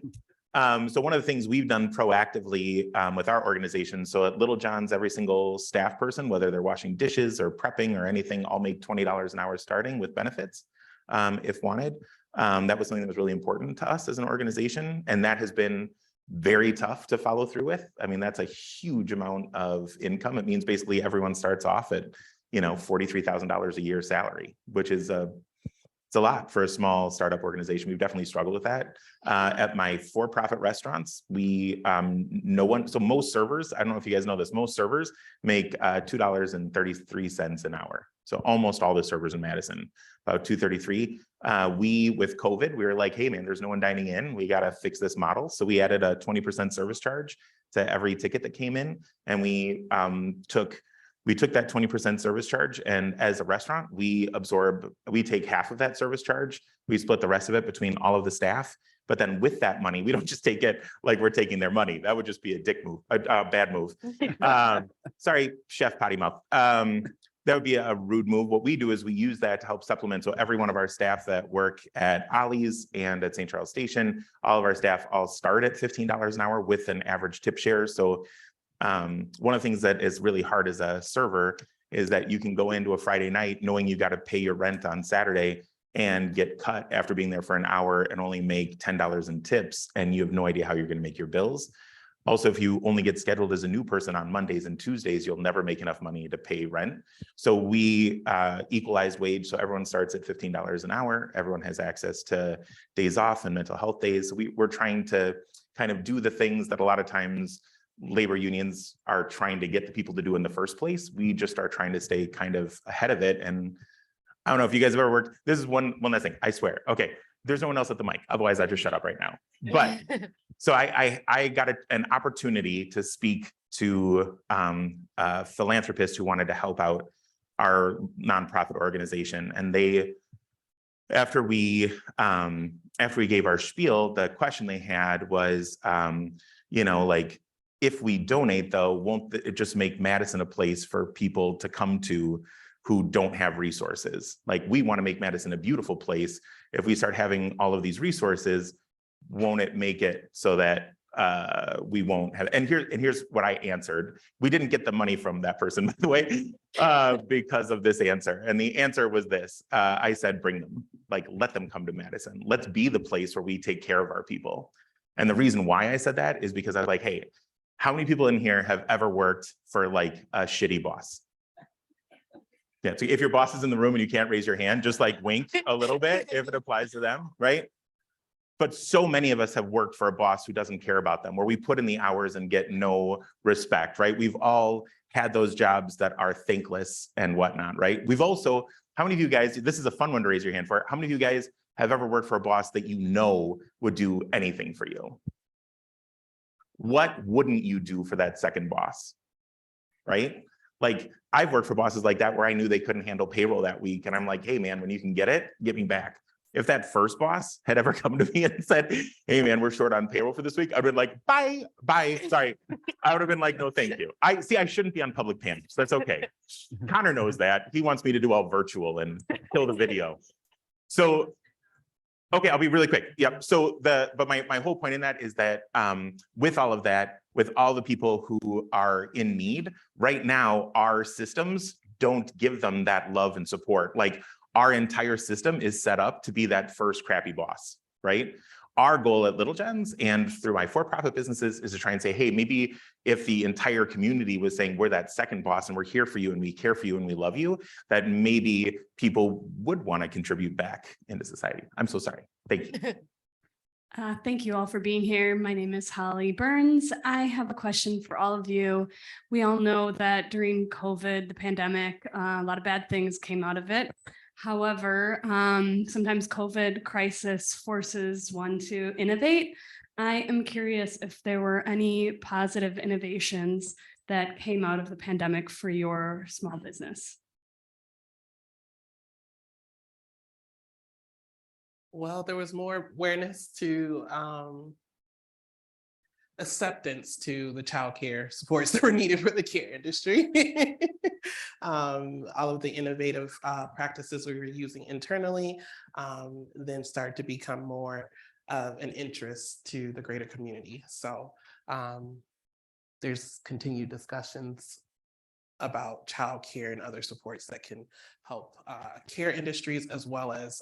So one of the things we've done proactively with our organization, so at Little John's, every single staff person, whether they're washing dishes or prepping or anything, all make $20 an hour starting with benefits if wanted. That was something that was really important to us as an organization. And that has been very tough to follow through with. I mean, that's a huge amount of income. It means basically everyone starts off at, $43,000 a year salary, which is it's a lot for a small startup organization. We've definitely struggled with that. At my for-profit restaurants, so most servers, I don't know if you guys know this, most servers make $2.33 an hour. So almost all the servers in Madison, about $2.33. With COVID, we were like, hey man, there's no one dining in. We got to fix this model. So we added a 20% service charge to every ticket that came in. And we took that 20% service charge, and as a restaurant, we take half of that service charge. We split the rest of it between all of the staff. But then with that money, we don't just take it like we're taking their money. That would just be a dick move, a bad move. Sorry, Chef Potty Mouth. That would be a rude move. What we do is we use that to help supplement. So every one of our staff that work at Ollie's and at St. Charles Station, all of our staff all start at $15 an hour with an average tip share. So one of the things that is really hard as a server is that you can go into a Friday night knowing you got to pay your rent on Saturday and get cut after being there for an hour and only make $10 in tips, and you have no idea how you're going to make your bills. Also, if you only get scheduled as a new person on Mondays and Tuesdays, you'll never make enough money to pay rent. So we equalize wage. So everyone starts at $15 an hour. Everyone has access to days off and mental health days. We're trying to kind of do the things that a lot of times labor unions are trying to get the people to do in the first place. We just are trying to stay kind of ahead of it. And I don't know if you guys have ever worked. This is one last thing, I swear. Okay, there's no one else at the mic. Otherwise, I just shut up right now. But so I got an opportunity to speak to philanthropists who wanted to help out our nonprofit organization. And after we gave our spiel, the question they had was, like, if we donate, though, won't it just make Madison a place for people to come to who don't have resources? Like, we want to make Madison a beautiful place. If we start having all of these resources, won't it make it so that we won't have? And here's what I answered. We didn't get the money from that person, by the way, because of this answer. And the answer was this. I said, bring them, like, let them come to Madison. Let's be the place where we take care of our people. And the reason why I said that is because I was like, hey, how many people in here have ever worked for like a shitty boss? Yeah, so if your boss is in the room and you can't raise your hand, just like wink a little bit if it applies to them, right? But so many of us have worked for a boss who doesn't care about them, where we put in the hours and get no respect, right? We've all had those jobs that are thankless and whatnot, right? We've also, how many of you guys, this is a fun one to raise your hand for, how many of you guys have ever worked for a boss that you know would do anything for you? What wouldn't you do for that second boss, right? Like, I've worked for bosses like that where I knew they couldn't handle payroll that week. And I'm like, hey man, when you can get it, get me back. If that first boss had ever come to me and said, hey man, we're short on payroll for this week, I'd been like, bye, sorry. I would have been like, no, thank you. I shouldn't be on public panels. That's okay. Connor knows that. He wants me to do all virtual and kill the video. So, okay, I'll be really quick. Yep. So but my whole point in that is that with all of that, with all the people who are in need right now, our systems don't give them that love and support. Like, our entire system is set up to be that first crappy boss, right? Our goal at Little John's and through my for-profit businesses is to try and say, hey, maybe if the entire community was saying we're that second boss and we're here for you and we care for you and we love you, that maybe people would want to contribute back into society. I'm so sorry. Thank you. Thank you all for being here. My name is Holly Burns. I have a question for all of you. We all know that during COVID, the pandemic, a lot of bad things came out of it. However, sometimes COVID crisis forces one to innovate. I am curious if there were any positive innovations that came out of the pandemic for your small business. Well, there was more awareness to acceptance to the childcare supports that were needed for the care industry. All of the innovative practices we were using internally then started to become more of an interest to the greater community. So there's continued discussions about childcare and other supports that can help care industries as well as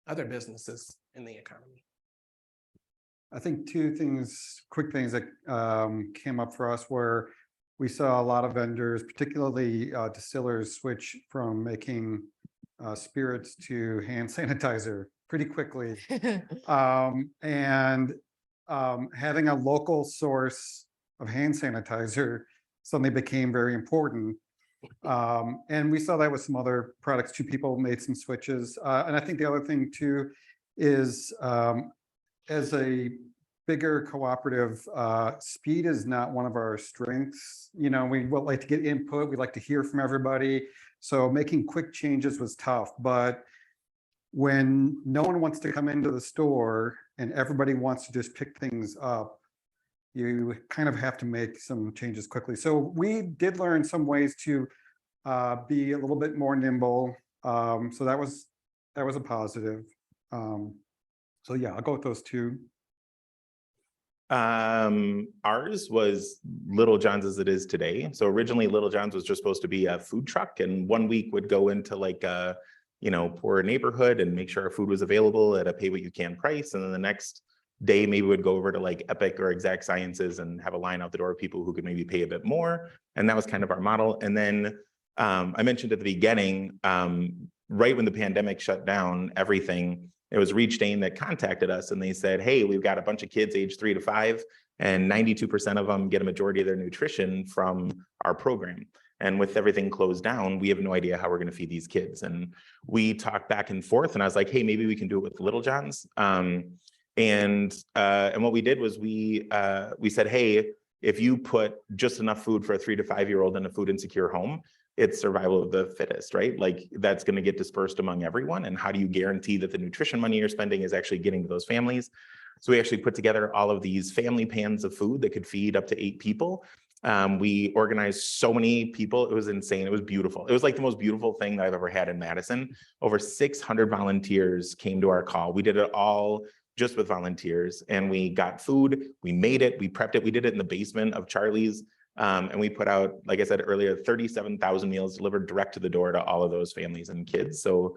other businesses in the economy. I think two quick things that came up for us were we saw a lot of vendors, particularly distillers, switch from making spirits to hand sanitizer pretty quickly. And having a local source of hand sanitizer suddenly became very important. And we saw that with some other products. Two people made some switches. And I think the other thing too is as a bigger cooperative, speed is not one of our strengths. You know, we would like to get input. We like to hear from everybody. So making quick changes was tough. But when no one wants to come into the store and everybody wants to just pick things up, you kind of have to make some changes quickly. So we did learn some ways to be a little bit more nimble. So that was a positive. So yeah, I'll go with those two. Ours was Little John's as it is today. So originally Little John's was just supposed to be a food truck, and 1 week would go into like a, you know, poor neighborhood and make sure our food was available at a pay what you can price. And then the next day maybe would go over to like Epic or Exact Sciences and have a line out the door of people who could maybe pay a bit more. And that was kind of our model. And then I mentioned at the beginning, right when the pandemic shut down everything, it was Reach Dane that contacted us and they said, hey, we've got a bunch of kids aged 3 to 5 and 92% of them get a majority of their nutrition from our program. And with everything closed down, we have no idea how we're going to feed these kids. And we talked back and forth and I was like, hey, maybe we can do it with Little John's. And what we did was we said, hey, if you put just enough food for a 3 to 5-year-old in a food insecure home, it's survival of the fittest, right? Like that's going to get dispersed among everyone. And how do you guarantee that the nutrition money you're spending is actually getting to those families? So we actually put together all of these family pans of food that could feed up to 8 people. We organized so many people. It was insane. It was beautiful. It was like the most beautiful thing that I've ever had in Madison. Over 600 volunteers came to our call. We did it all just with volunteers, and we got food. We made it. We prepped it. We did it in the basement of Charlie's. And we put out, like I said earlier, 37,000 meals delivered direct to the door to all of those families and kids. So,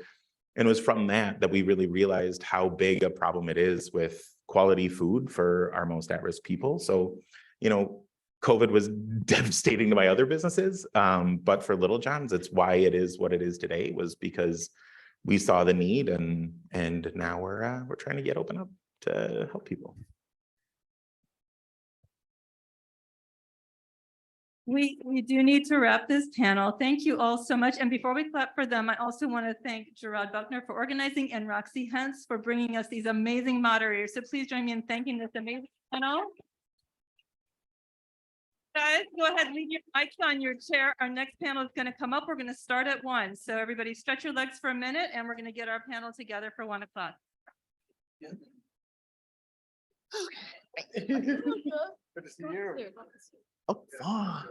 and it was from that we really realized how big a problem it is with quality food for our most at-risk people. So, you know, COVID was devastating to my other businesses, but for Little John's, it's why it is what it is today, was because we saw the need, and now we're trying to get open up to help people. We do need to wrap this panel. Thank you all so much. And before we clap for them, I also want to thank Gerard Buckner for organizing and Roxy Hens for bringing us these amazing moderators. So please join me in thanking this amazing panel. Guys, go ahead, leave your mics on your chair. Our next panel is going to come up. We're going to start at 1. So everybody stretch your legs for a minute and we're going to get our panel together for 1 o'clock. Good to see you. Oh, fun.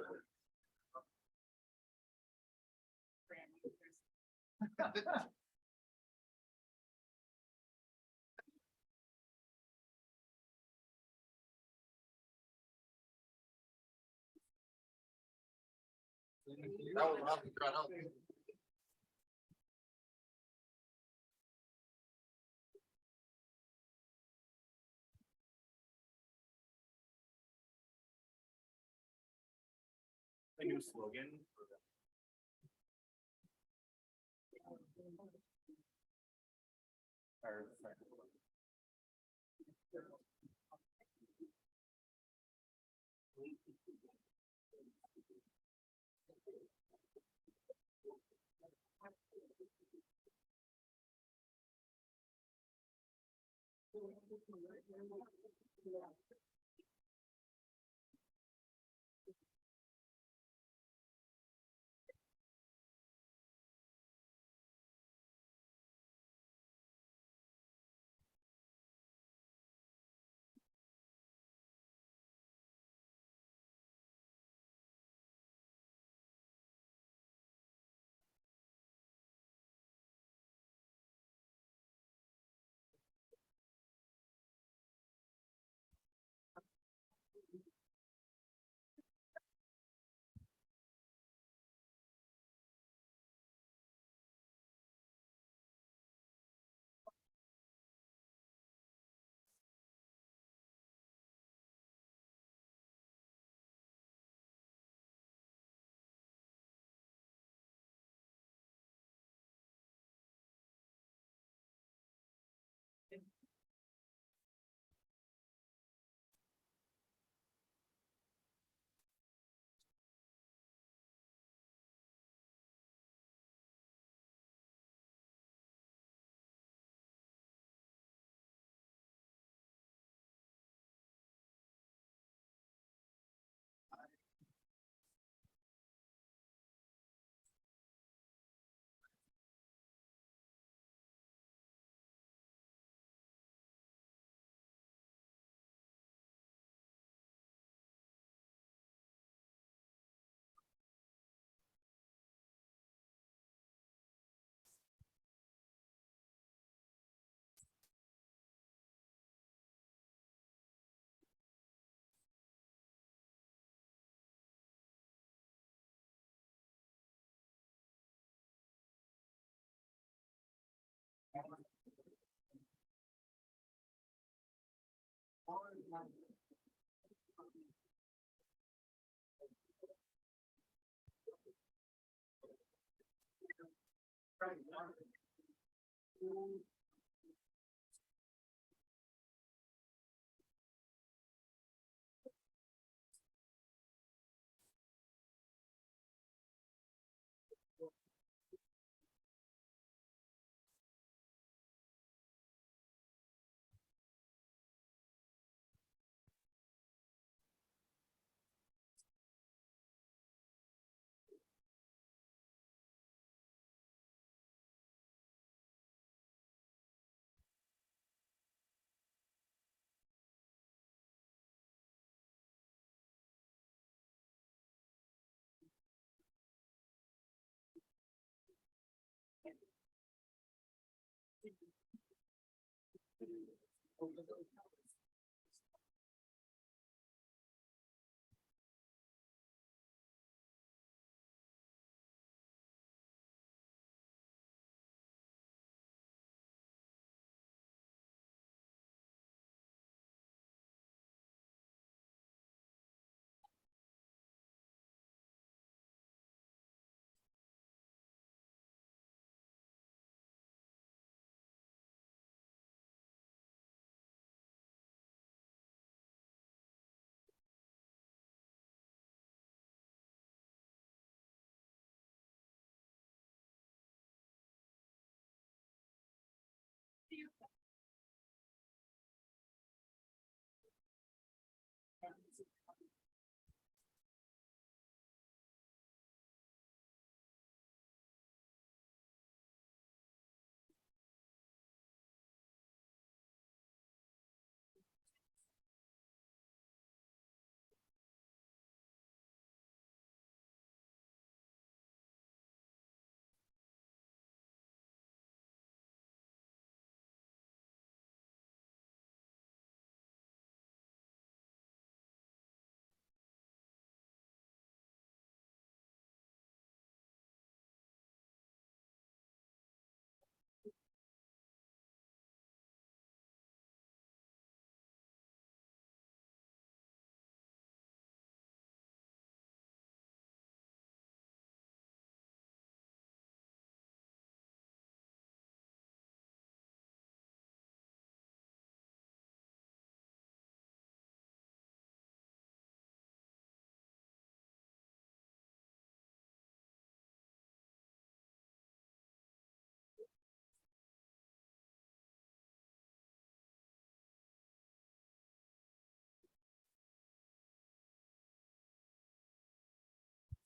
A new slogan.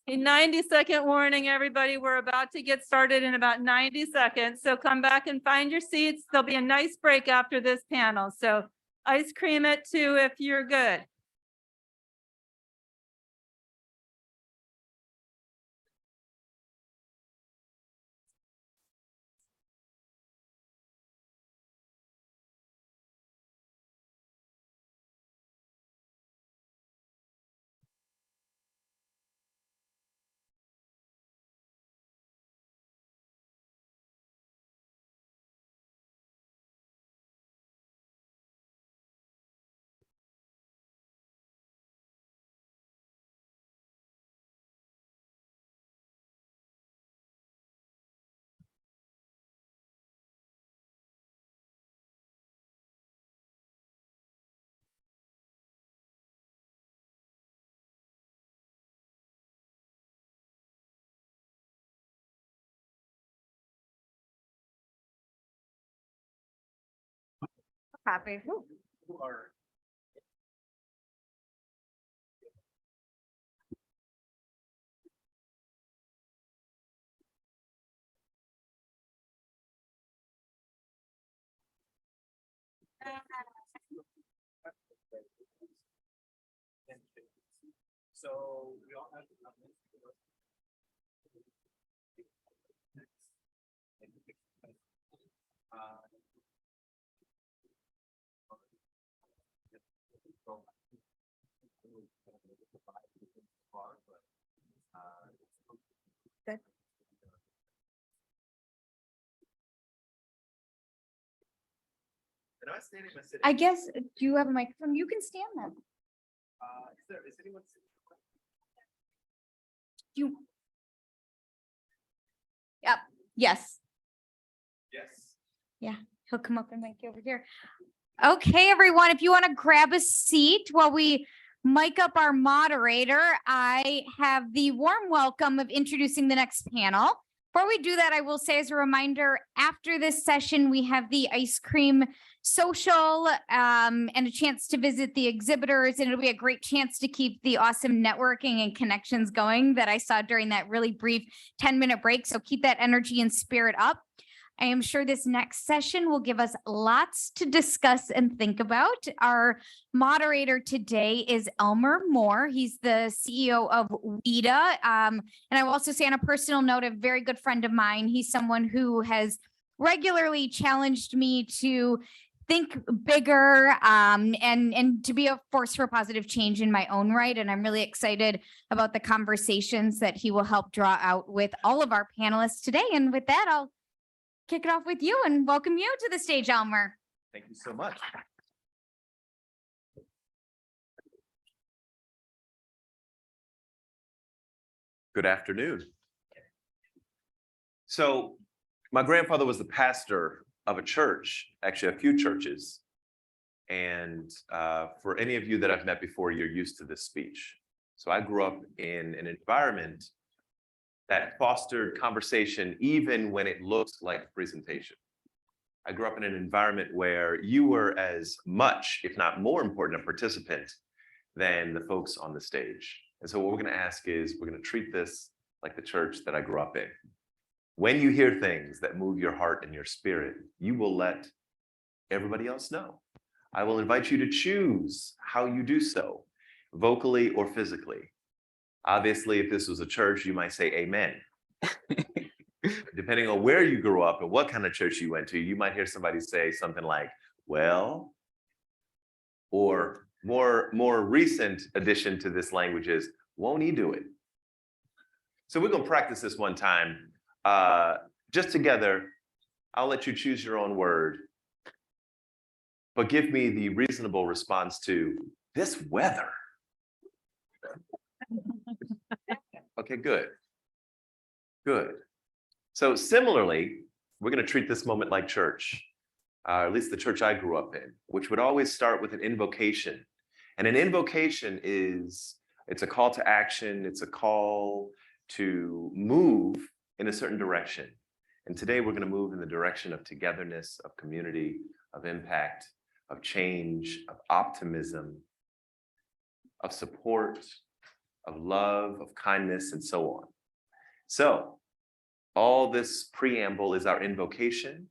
A 90-second warning, everybody. We're about to get started in about 90 seconds. So come back and find your seats. There'll be a nice break after this panel. So ice cream it too if you're good. Copy. So we all have Good. I guess, do you have a microphone? You can stand them. Is anyone? You. Yep, yes. Yes. He'll come up and mic you over here. Okay, everyone, if you want to grab a seat while we mic up our moderator, I have the warm welcome of introducing the next panel. Before we do that, I will say as a reminder, after this session, we have the ice cream social and a chance to visit the exhibitors, and it'll be a great chance to keep the awesome networking and connections going that I saw during that really brief 10-minute break. So keep that energy and spirit up. I am sure this next session will give us lots to discuss and think about. Our moderator today is Elmer Moore. He's the CEO of WIDA. And I will also say on a personal note, a very good friend of mine. He's someone who has regularly challenged me to think bigger and to be a force for positive change in my own right. And I'm really excited about the conversations that he will help draw out with all of our panelists today. And with that, I'll kick it off with you and welcome you to the stage, Elmer. Thank you so much. Good afternoon. So my grandfather was the pastor of a church, actually a few churches. And for any of you that I've met before, you're used to this speech. So I grew up in an environment that fostered conversation even when it looked like a presentation. I grew up in an environment where you were as much, if not more important, a participant than the folks on the stage. And so what we're going to ask is, we're going to treat this like the church that I grew up in. When you hear things that move your heart and your spirit, you will let everybody else know. I will invite you to choose how you do so, vocally or physically. Obviously, if this was a church, you might say amen. Depending on where you grew up and what kind of church you went to, you might hear somebody say something like, well, or more recent addition to this language is, won't he do it? So we're going to practice this one time. Just together, I'll let you choose your own word, but give me the reasonable response to this weather. Okay, good. Good. So similarly, we're going to treat this moment like church, at least the church I grew up in, which would always start with an invocation. And an invocation it's a call to action. It's a call to move in a certain direction. And today we're going to move in the direction of togetherness, of community, of impact, of change, of optimism, of support, of love, of kindness, and so on. So all this preamble is our invocation,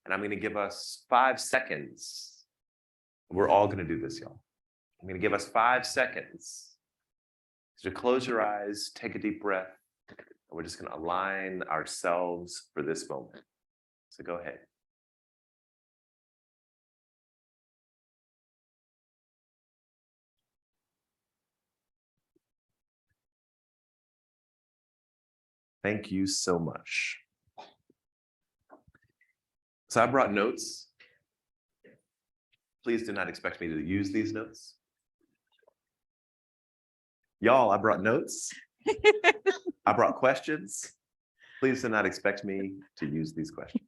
and I'm going to give us 5 seconds. We're all going to do this, y'all. I'm going to give us 5 seconds to close your eyes, take a deep breath, and we're just going to align ourselves for this moment. So go ahead. Thank you so much. So I brought notes. Please do not expect me to use these notes. Y'all, I brought notes. I brought questions. Please do not expect me to use these questions.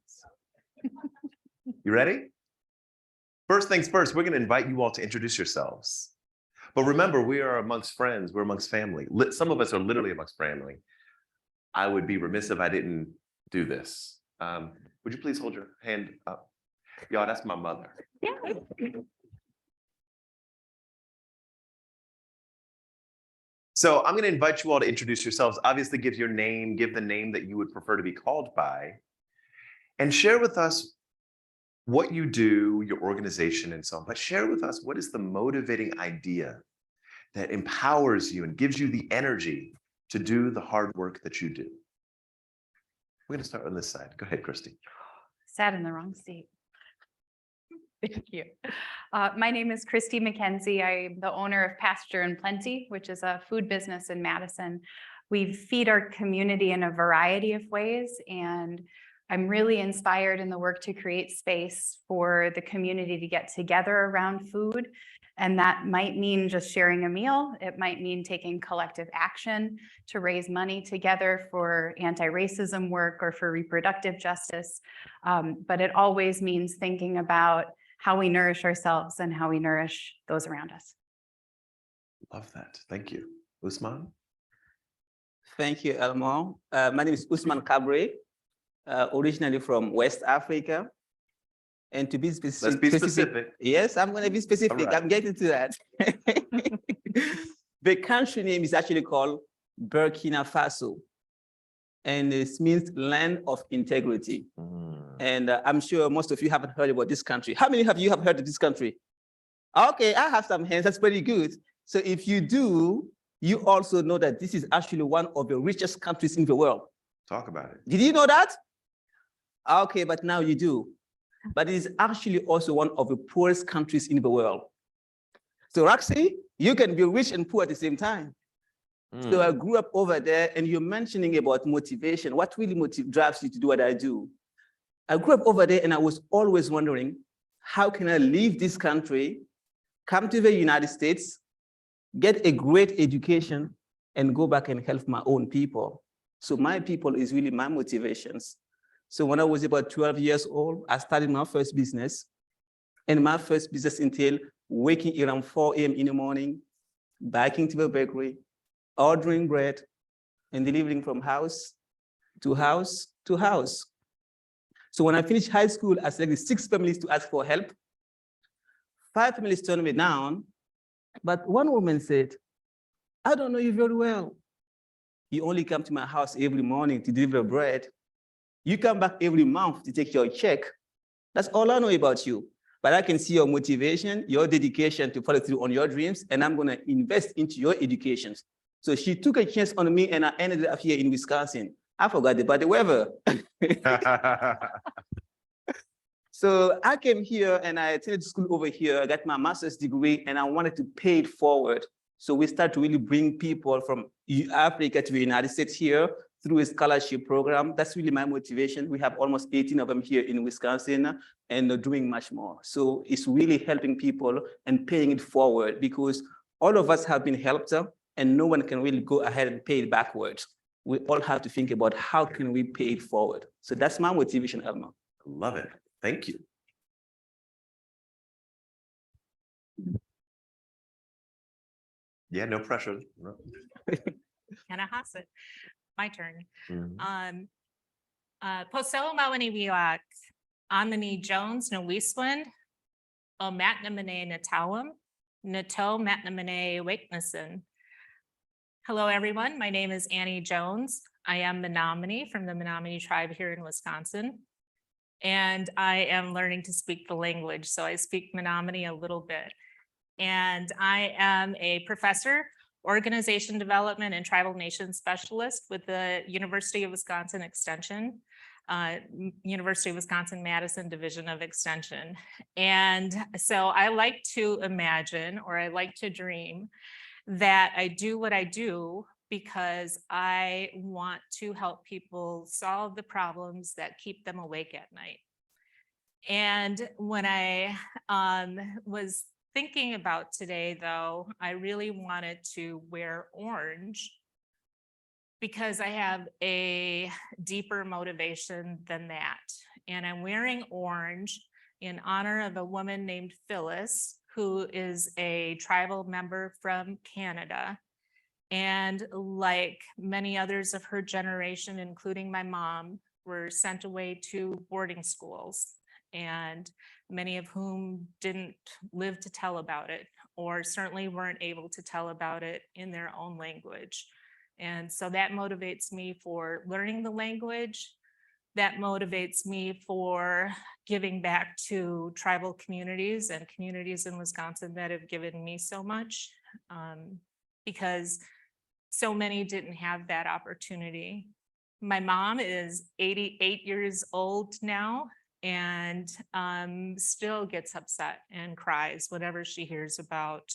You ready? First things first, we're going to invite you all to introduce yourselves. But remember, we are amongst friends, we're amongst family. Some of us are literally amongst family. I would be remiss if I didn't do this. Would you please hold your hand up? Y'all, that's my mother. Yeah. So I'm going to invite you all to introduce yourselves. Obviously, give your name, give the name that you would prefer to be called by, and share with us what you do, your organization, and so on. But share with us what is the motivating idea that empowers you and gives you the energy to do the hard work that you do. We're going to start on this side. Go ahead, Christy. Sat in the wrong seat. Thank you. My name is Christy McKenzie. I'm the owner of Pasture and Plenty, which is a food business in Madison. We feed our community in a variety of ways, and I'm really inspired in the work to create space for the community to get together around food. And that might mean just sharing a meal. It might mean taking collective action to raise money together for anti-racism work or for reproductive justice. But it always means thinking about how we nourish ourselves and how we nourish those around us. Love that. Thank you. Usman? Thank you, Elmo. My name is Usman Kabre, originally from West Africa. And to be specific. Let's be specific. Yes, I'm going to be specific. All right. I'm getting to that. The country name is actually called Burkina Faso. And it means land of integrity. And I'm sure most of you haven't heard about this country. How many of you have heard of this country? Okay, I have some hands. That's pretty good. So if you do, you also know that this is actually one of the richest countries in the world. Talk about it. Did you know that? Okay, but now you do. But it is actually also one of the poorest countries in the world. So Roxy, you can be rich and poor at the same time. So I grew up over there, and you're mentioning about motivation. What really drives you to do what I do? I grew up over there, and I was always wondering, how can I leave this country, come to the United States, get a great education, and go back and help my own people? So my people is really my motivations. So when I was about 12 years old, I started my first business. And my first business entailed waking around 4 a.m. in the morning, biking to the bakery, ordering bread, and delivering from house to house to house. So when I finished high school, I selected 6 families to ask for help. 5 families turned me down, but one woman said, I don't know you very well. You only come to my house every morning to deliver bread. You come back every month to take your check. That's all I know about you. But I can see your motivation, your dedication to follow through on your dreams, and I'm going to invest into your education. So she took a chance on me, and I ended up here in Wisconsin. I forgot about the weather. So I came here and I attended school over here. I got my master's degree, and I wanted to pay it forward. So we start to really bring people from Africa to the United States here through a scholarship program. That's really my motivation. We have almost 18 of them here in Wisconsin, and they're doing much more. So it's really helping people and paying it forward, because all of us have been helped, and no one can really go ahead and pay it backwards. We all have to think about how can we pay it forward. So that's my motivation, Elma. Love it. Thank you. Yeah, no pressure. No. Kanahasa. My turn. Poselo Melanie Wiak, Amani Jones, no Weisland, O Matnamane Natawam, Nato Matnamane Wakenason. Hello, everyone. My name is Annie Jones. I am Menominee from the Menominee tribe here in Wisconsin. And I am learning to speak the language, so I speak Menominee a little bit. And I am a professor, organization development and tribal nation specialist with the University of Wisconsin Extension, University of Wisconsin-Madison Division of Extension. And so I like to imagine, or I like to dream, that I do what I do because I want to help people solve the problems that keep them awake at night. And when I was thinking about today, though, I really wanted to wear orange because I have a deeper motivation than that. And I'm wearing orange in honor of a woman named Phyllis, who is a tribal member from Canada. And like many others of her generation, including my mom, were sent away to boarding schools, and many of whom didn't live to tell about it, or certainly weren't able to tell about it in their own language. And so that motivates me for learning the language. That motivates me for giving back to tribal communities and communities in Wisconsin that have given me so much, because so many didn't have that opportunity. My mom is 88 years old now and still gets upset and cries whenever she hears about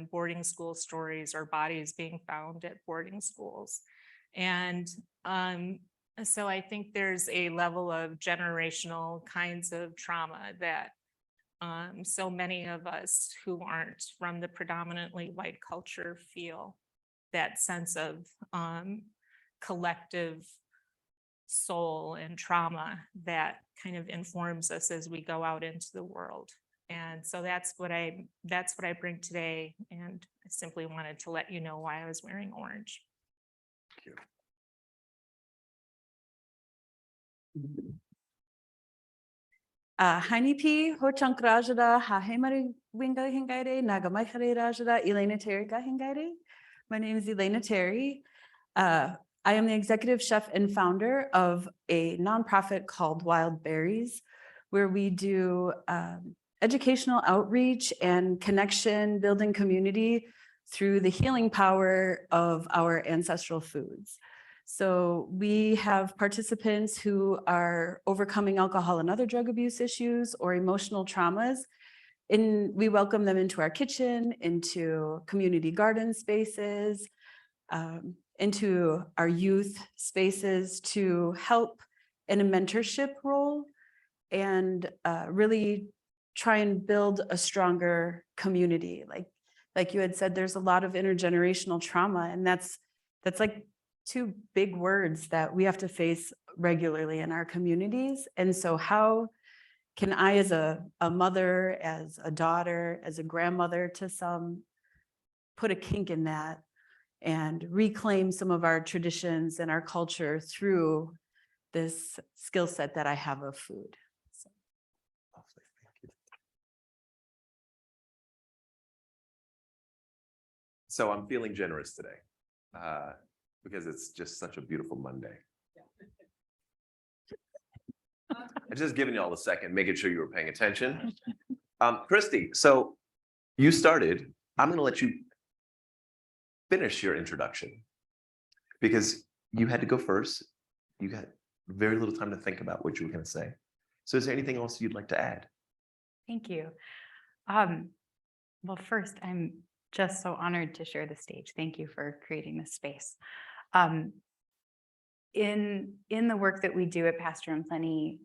boarding school stories or bodies being found at boarding schools. And so I think there's a level of generational kinds of trauma that so many of us who aren't from the predominantly white culture feel, that sense of collective soul and trauma that kind of informs us as we go out into the world. And so that's what I bring today. And I simply wanted to let you know why I was wearing orange. Thank you. Hainipi, Ho-Chunk Rajada, Hahemari Winga Hingaire, Nagamaikare Rajada, Elena Terry Gahingaire. My name is Elena Terry. I am the executive chef and founder of a nonprofit called Wild Berries, where we do educational outreach and connection, building community through the healing power of our ancestral foods. So we have participants who are overcoming alcohol and other drug abuse issues or emotional traumas. And we welcome them into our kitchen, into community garden spaces, into our youth spaces to help in a mentorship role and really try and build a stronger community. Like you had said, there's a lot of intergenerational trauma, and that's like two big words that we have to face regularly in our communities. And so how can I, as a mother, as a daughter, as a grandmother to some, put a kink in that and reclaim some of our traditions and our culture through this skill set that I have of food. So. Lovely, thank you. So I'm feeling generous today because it's just such a beautiful Monday. I'm just giving you all a second, making sure you were paying attention. Christy, so you started, I'm gonna let you finish your introduction because you had to go first. You got very little time to think about what you were gonna say. So is there anything else you'd like to add? Thank you. Well, first, I'm just so honored to share the stage. Thank you for creating this space. In the work that we do at Pasture and Plenty,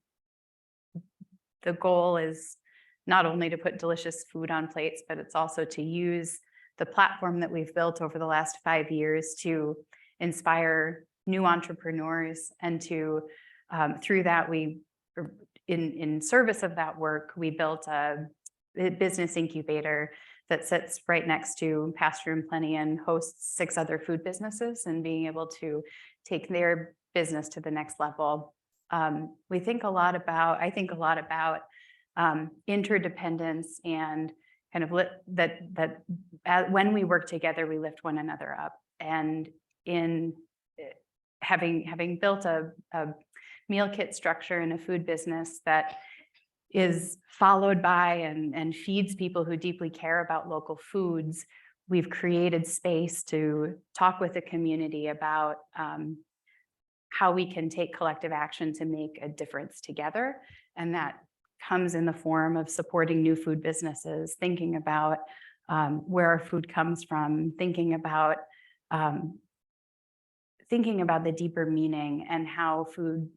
the goal is not only to put delicious food on plates, but it's also to use the platform that we've built over the last 5 years to inspire new entrepreneurs and to, through that, in service of that work, we built a business incubator that sits right next to Pasture and Plenty and hosts 6 other food businesses, and being able to take their business to the next level. I think a lot about interdependence and kind of when we work together, we lift one another up. And in having built a meal kit structure in a food business that is followed by and feeds people who deeply care about local foods, we've created space to talk with the community about how we can take collective action to make a difference together. And that comes in the form of supporting new food businesses, thinking about where our food comes from, thinking about the deeper meaning and how food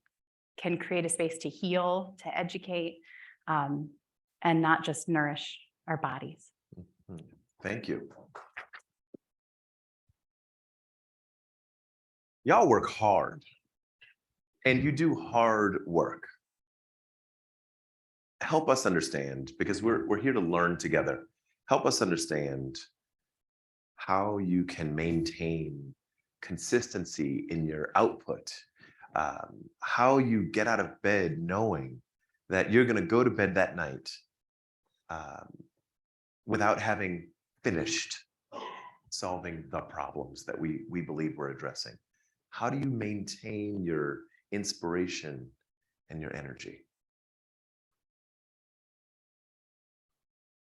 can create a space to heal, to educate, and not just nourish our bodies. Thank you. Y'all work hard, and you do hard work. Help us understand, because we're here to learn together. Help us understand how you can maintain consistency in your output, how you get out of bed knowing that you're going to go to bed that night without having finished solving the problems that we believe we're addressing. How do you maintain your inspiration and your energy?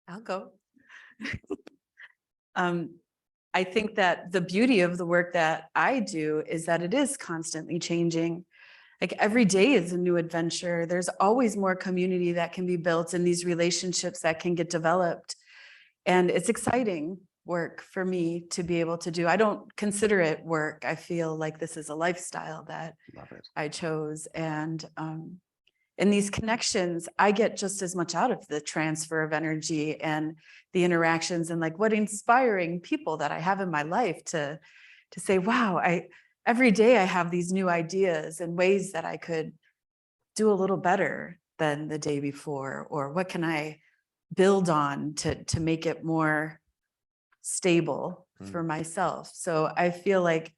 I'll go. I think that the beauty of the work that I do is that it is constantly changing. Like every day is a new adventure. There's always more community that can be built and these relationships that can get developed. And it's exciting work for me to be able to do. I don't consider it work. I feel like this is a lifestyle that I chose. And in these connections, I get just as much out of the transfer of energy and the interactions and like what inspiring people that I have in my life to say, wow, every day I have these new ideas and ways that I could do a little better than the day before, or what can I build on to make it more stable for myself. So I feel like,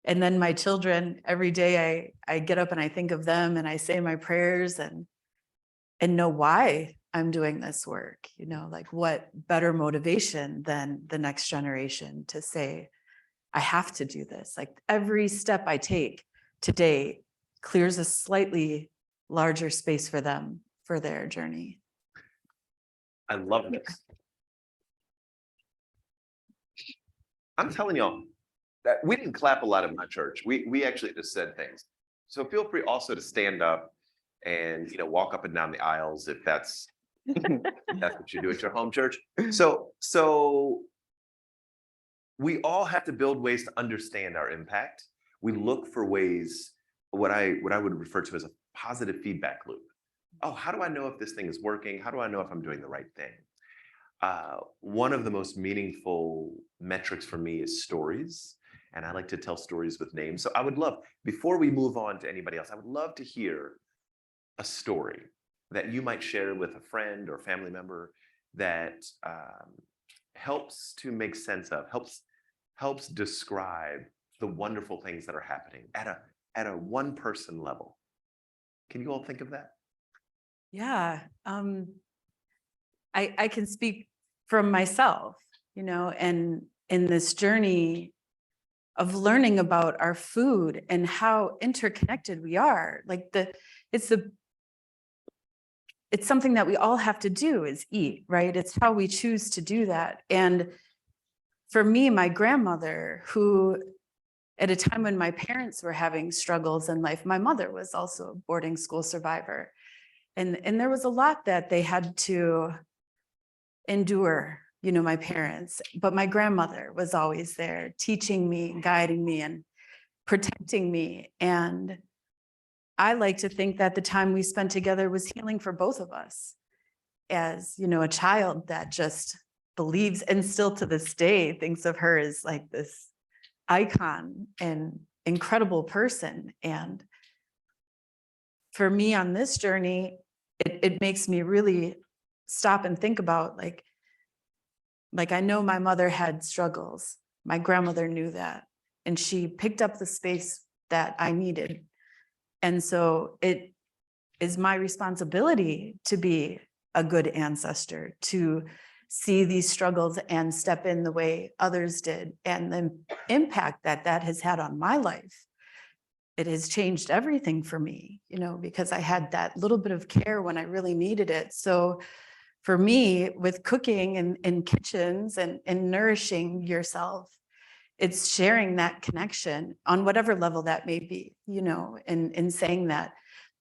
and then my children, every day I get up and I think of them and I say my prayers and know why I'm doing this work, you know, like what better motivation than the next generation to say, I have to do this. Like every step I take today clears a slightly larger space for them for their journey. I love this. I'm telling y'all that we didn't clap a lot in my church. We actually just said things. So feel free also to stand up and walk up and down the aisles if that's what you do at your home church. So we all have to build ways to understand our impact. We look for ways, what I would refer to as a positive feedback loop. Oh, how do I know if this thing is working? How do I know if I'm doing the right thing? One of the most meaningful metrics for me is stories. And I like to tell stories with names. So I would love, before we move on to anybody else, I would love to hear a story that you might share with a friend or family member that helps to make sense of, helps describe the wonderful things that are happening at a one person level. Can you all think of that? Yeah, I can speak from myself, and in this journey of learning about our food and how interconnected we are. Like it's something that we all have to do is eat, right? It's how we choose to do that. And for me, my grandmother, who at a time when my parents were having struggles in life, my mother was also a boarding school survivor. And there was a lot that they had to endure, my parents, but my grandmother was always there teaching me, guiding me and protecting me. And I like to think that the time we spent together was healing for both of us as, a child that just believes and still to this day thinks of her as like this icon and incredible person. And for me on this journey, it makes me really stop and think about like I know my mother had struggles. My grandmother knew that, and she picked up the space that I needed. And so it is my responsibility to be a good ancestor, to see these struggles and step in the way others did, and the impact that that has had on my life. It has changed everything for me, you know, because I had that little bit of care when I really needed it. So for me, with cooking and in kitchens and nourishing yourself, it's sharing that connection on whatever level that may be, you know, and saying that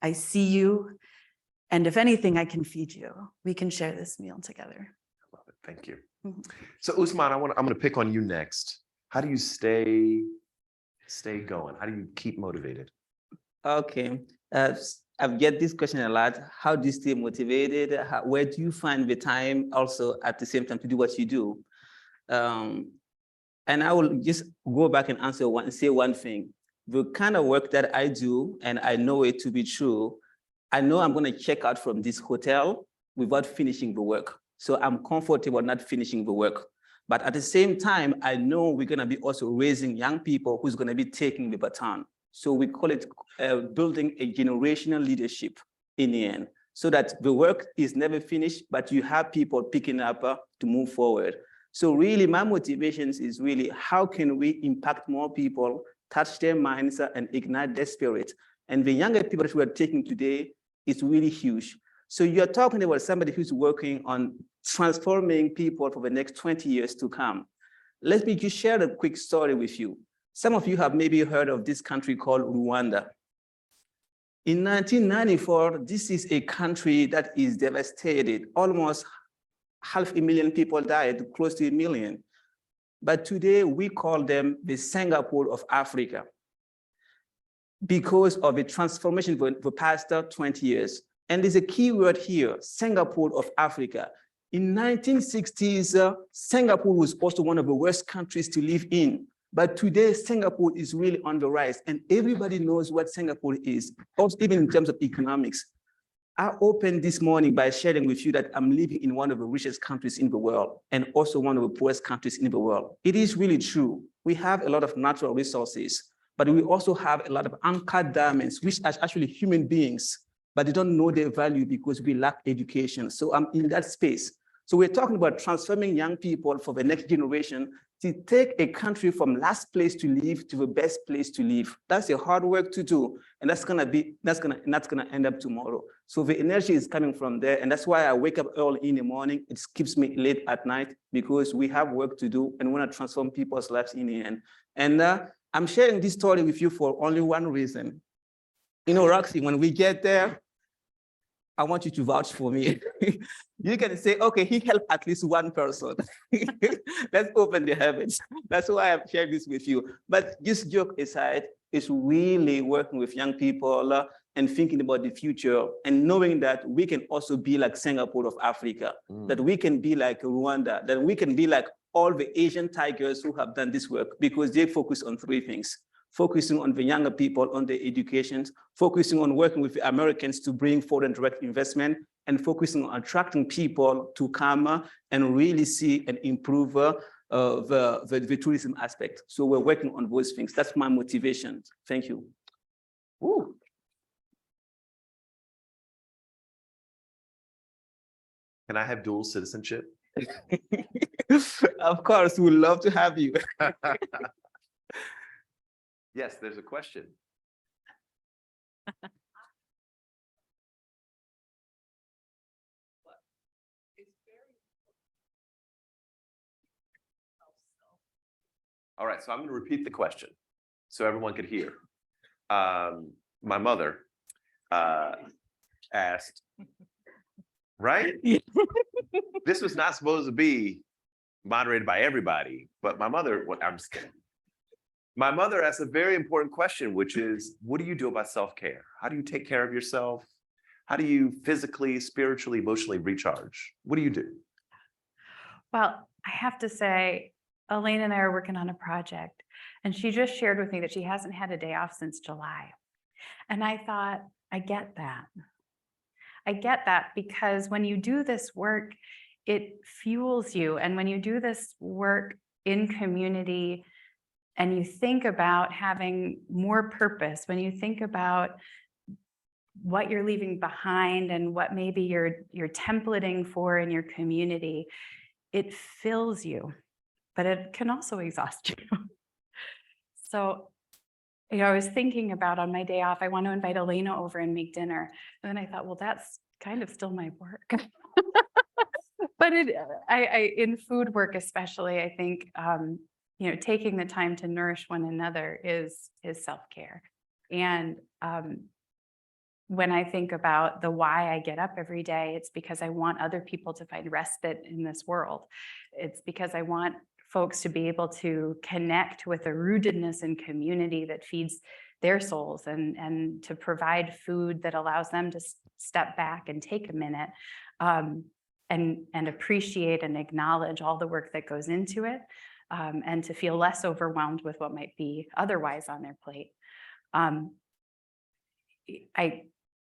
I see you, and if anything, I can feed you. We can share this meal together. Love it. Thank you. Mhm. So Usman, I'm going to pick on you next. How do you stay going? How do you keep motivated? Okay. I've get this question a lot. How do you stay motivated? Where do you find the time also at the same time to do what you do? And I will just go back and say one thing. The kind of work that I do, and I know it to be true, I know I'm going to check out from this hotel without finishing the work. So I'm comfortable not finishing the work. But at the same time, I know we're going to be also raising young people who's going to be taking the baton. So we call it building a generational leadership in the end, so that the work is never finished, but you have people picking up to move forward. So really my motivations is really how can we impact more people, touch their minds and ignite their spirit. And the younger people that we are taking today is really huge. So you're talking about somebody who's working on transforming people for the next 20 years to come. Let me just share a quick story with you. Some of you have maybe heard of this country called Rwanda. In 1994, this is a country that is devastated. Almost 500,000 people died, close to 1 million. But today we call them the Singapore of Africa because of the transformation for the past 20 years. And there's a key word here, Singapore of Africa. In 1960s, Singapore was also one of the worst countries to live in. But today, Singapore is really on the rise, and everybody knows what Singapore is, also even in terms of economics. I opened this morning by sharing with you that I'm living in one of the richest countries in the world and also one of the poorest countries in the world. It is really true. We have a lot of natural resources, but we also have a lot of uncut diamonds, which are actually human beings, but they don't know their value because we lack education. So I'm in that space. So we're talking about transforming young people for the next generation to take a country from last place to live to the best place to live. That's a hard work to do, and that's gonna end up tomorrow. So the energy is coming from there, and that's why I wake up early in the morning. It keeps me late at night because we have work to do and we want to transform people's lives in the end. And I'm sharing this story with you for only one reason. You know, Roxy, when we get there, I want you to vouch for me. You can say, okay, he helped at least one person. Let's open the heavens. That's why I'm sharing this with you. But just joke aside, it's really working with young people and thinking about the future and knowing that we can also be like Singapore of Africa, that we can be like Rwanda, that we can be like all the Asian tigers who have done this work because they focus on 3 things. Focusing on the younger people, on their education, focusing on working with the Americans to bring foreign direct investment, and focusing on attracting people to come and really see and improve the tourism aspect. So we're working on those things. That's my motivation. Thank you. Woo. Can I have dual citizenship? Of course, we'd love to have you. Yes, there's a question. All right, so I'm going to repeat the question so everyone could hear. My mother asked, right? This was not supposed to be moderated by everybody, but my mother, well, I'm just kidding. My mother asked a very important question, which is, what do you do about self-care? How do you take care of yourself? How do you physically, spiritually, emotionally recharge? What do you do? Well, I have to say, Elaine and I are working on a project, and she just shared with me that she hasn't had a day off since July. And I thought, I get that. I get that because when you do this work, it fuels you. And when you do this work in community, and you think about having more purpose, when you think about what you're leaving behind and what maybe you're templating for in your community, it fills you, but it can also exhaust you. So, I was thinking about on my day off, I want to invite Elena over and make dinner. And then I thought, well, that's kind of still my work. But in food work especially, I think, taking the time to nourish one another is self-care. And when I think about the why I get up every day, it's because I want other people to find respite in this world. It's because I want folks to be able to connect with a rootedness in community that feeds their souls, and to provide food that allows them to step back and take a minute, and appreciate and acknowledge all the work that goes into it, and to feel less overwhelmed with what might be otherwise on their plate.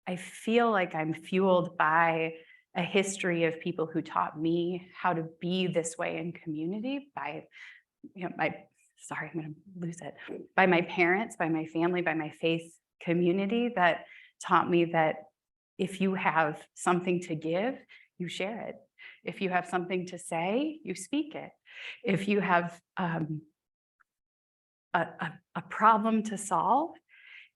I feel like I'm fueled by a history of people who taught me how to be this way in community by, I'm going to lose it, by my parents, by my family, by my faith community that taught me that if you have something to give, you share it. If you have something to say, you speak it. If you have a problem to solve,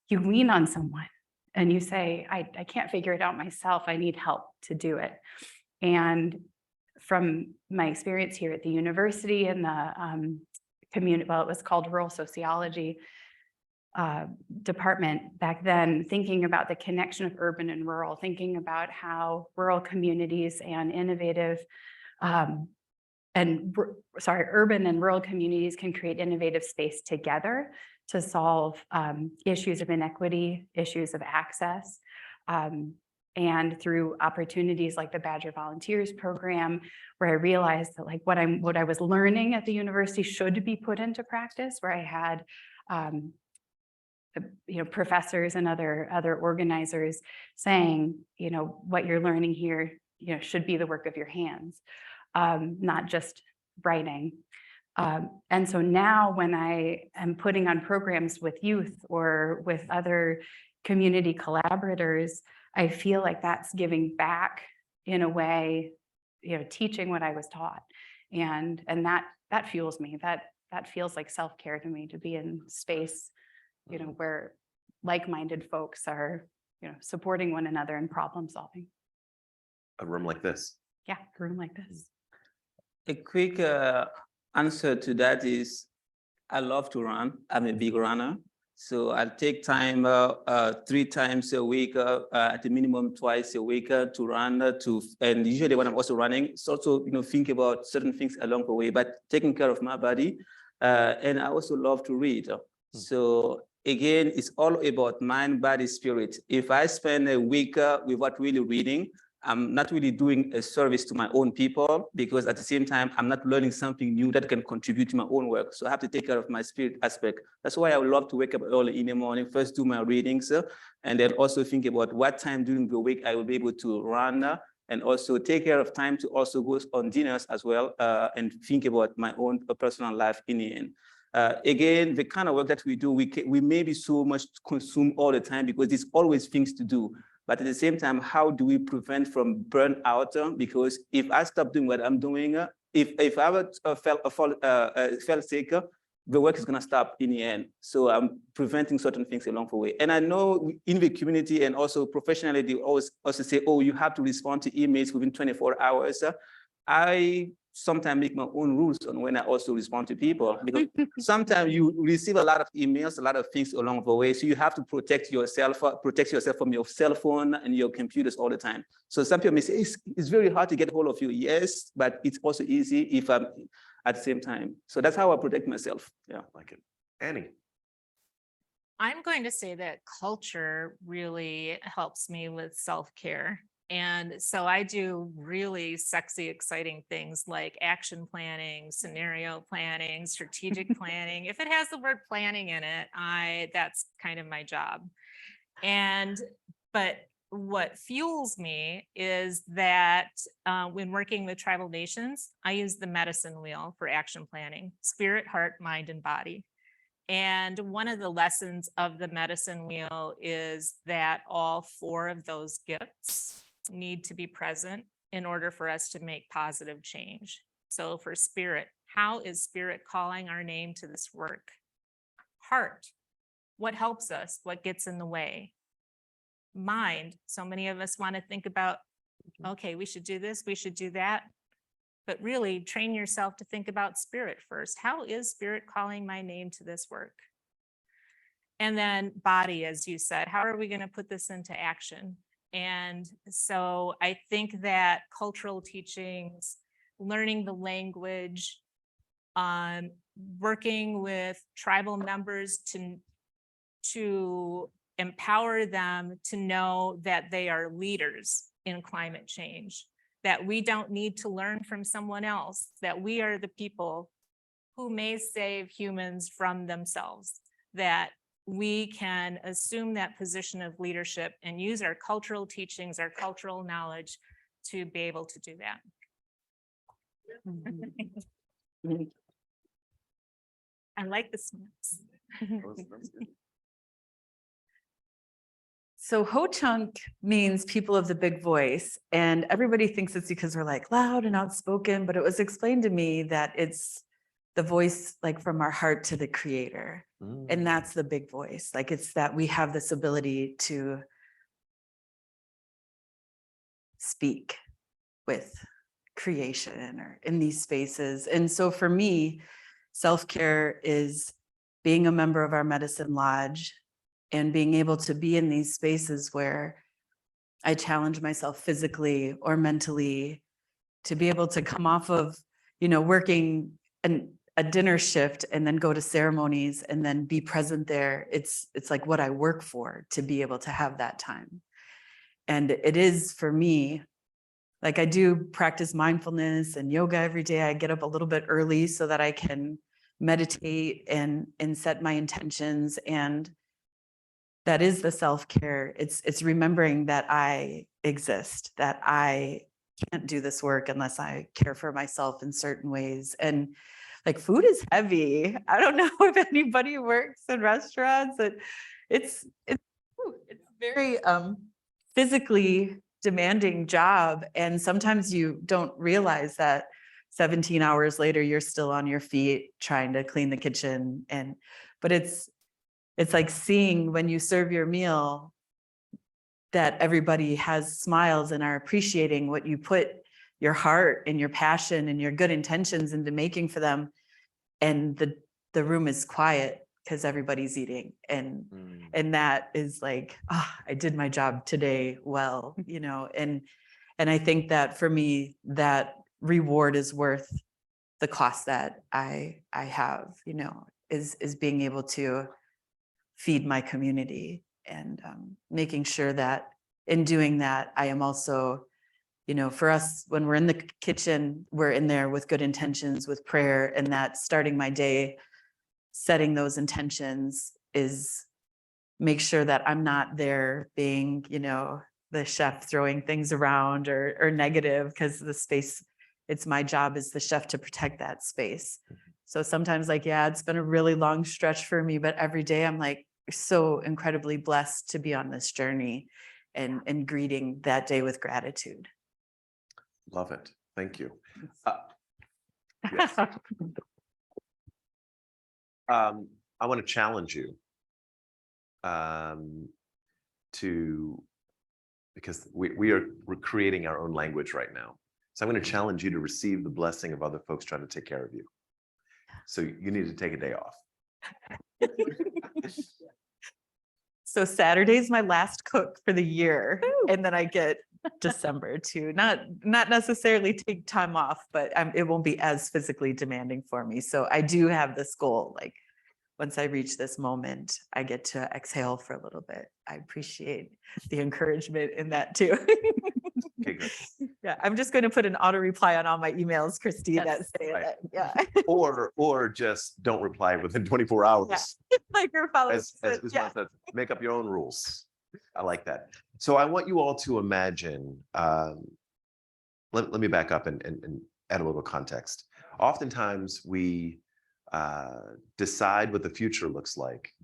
you lean on someone and you say, I can't figure it out myself. I need help to do it. And from my experience here at the university and the community, well, it was called Rural Sociology department back then, thinking about the connection of urban and rural, thinking about how rural communities and urban and rural communities can create innovative space together to solve issues of inequity, issues of access, and through opportunities like the Badger Volunteers Program, where I realized that like what I was learning at the university should be put into practice, where I had professors and other organizers saying, what you're learning here, should be the work of your hands, not just writing. And so now when I am putting on programs with youth or with other community collaborators, I feel like that's giving back in a way, teaching what I was taught. And that fuels me. That feels like self-care to me, to be in space, where like-minded folks are, supporting one another in problem solving. A room like this. Yeah, a room like this. A quick answer to that is, I love to run. I'm a big runner. So I'll take time 3 times a week, at the minimum twice a week to run, and usually when I'm also running, it's also, think about certain things along the way, but taking care of my body. And I also love to read. So again, it's all about mind, body, spirit. If I spend a week without really reading, I'm not really doing a service to my own people, because at the same time, I'm not learning something new that can contribute to my own work. So I have to take care of my spirit aspect. That's why I would love to wake up early in the morning, first do my readings, and then also think about what time during the week I will be able to run, and also take care of time to also go on dinners as well, and think about my own personal life in the end. Again, the kind of work that we do, we may be so much consumed all the time because there's always things to do. But at the same time, how do we prevent from burnout? Because if I stop doing what I'm doing, if I ever fell sick, the work is going to stop in the end. So I'm preventing certain things along the way. And I know in the community and also professionally, they always also say, oh, you have to respond to emails within 24 hours. I sometimes make my own rules on when I also respond to people, because sometimes you receive a lot of emails, a lot of things along the way. So you have to protect yourself from your cell phone and your computers all the time. So some people may say, it's very hard to get hold of you. Yes, but it's also easy if I'm at the same time. So that's how I protect myself. Yeah. Like it. Annie. I'm going to say that culture really helps me with self-care. And so I do really sexy, exciting things like action planning, scenario planning, strategic planning. If it has the word planning in it, that's kind of my job. But what fuels me is that when working with tribal nations, I use the medicine wheel for action planning: spirit, heart, mind, and body. And one of the lessons of the medicine wheel is that all 4 of those gifts need to be present in order for us to make positive change. So for spirit, how is spirit calling our name to this work? Heart, what helps us? What gets in the way? Mind, so many of us want to think about, okay, we should do this, we should do that. But really train yourself to think about spirit first. How is spirit calling my name to this work? And then body, as you said, how are we going to put this into action? And so I think that cultural teachings, learning the language, working with tribal members to empower them to know that they are leaders in climate change, that we don't need to learn from someone else, that we are the people who may save humans from themselves, that we can assume that position of leadership and use our cultural teachings, our cultural knowledge to be able to do that. I like the snaps. So Ho-Chunk means people of the big voice, and everybody thinks it's because we're like loud and outspoken, but it was explained to me that it's the voice like from our heart to the creator. And that's the big voice. Like it's that we have this ability to speak with creation or in these spaces. And so for me, self-care is being a member of our medicine lodge and being able to be in these spaces where I challenge myself physically or mentally to be able to come off of, working a dinner shift and then go to ceremonies and then be present there. It's like what I work for, to be able to have that time. And it is for me, like I do practice mindfulness and yoga every day. I get up a little bit early so that I can meditate and set my intentions. And that is the self-care. It's remembering that I exist, that I can't do this work unless I care for myself in certain ways. And like food is heavy. I don't know if anybody works in restaurants. It's very physically demanding job. And sometimes you don't realize that 17 hours later, you're still on your feet trying to clean the kitchen. But it's like seeing when you serve your meal that everybody has smiles and are appreciating what you put your heart and your passion and your good intentions into making for them. And the room is quiet because everybody's eating. And that is like, I did my job today well, and I think that for me, that reward is worth the cost that I have, is being able to feed my community and making sure that in doing that, I am also, for us, when we're in the kitchen, we're in there with good intentions, with prayer, and that starting my day, setting those intentions is make sure that I'm not there being, the chef throwing things around or negative, because the space, it's my job as the chef to protect that space. So sometimes it's been a really long stretch for me, but every day I'm like so incredibly blessed to be on this journey and greeting that day with gratitude. Love it. Thank you. Yes. I want to challenge you because we're creating our own language right now. So I'm going to challenge you to receive the blessing of other folks trying to take care of you. So you need to take a day off. So Saturday's my last cook for the year. And then I get December to not necessarily take time off, but it won't be as physically demanding for me. So I do have this goal, like once I reach this moment, I get to exhale for a little bit. I appreciate the encouragement in that too. Okay, good. Yeah, I'm just going to put an auto reply on all my emails, Christy, that say Right. that. Yeah. Or just don't reply within 24 hours. Like your followers. As Usman said, make up your own rules. I like that. So I want you all to imagine, let me back up and add a little context. Oftentimes we decide what the future looks like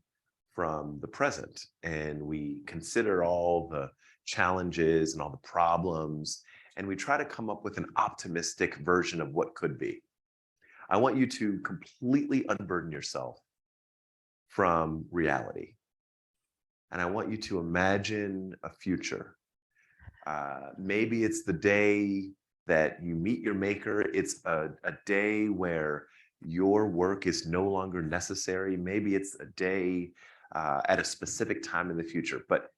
from the present, and we consider all the challenges and all the problems, and we try to come up with an optimistic version of what could be. I want you to completely unburden yourself from reality. And I want you to imagine a future. Maybe it's the day that you meet your maker. It's a day where your work is no longer necessary. Maybe it's a day at a specific time in the future. But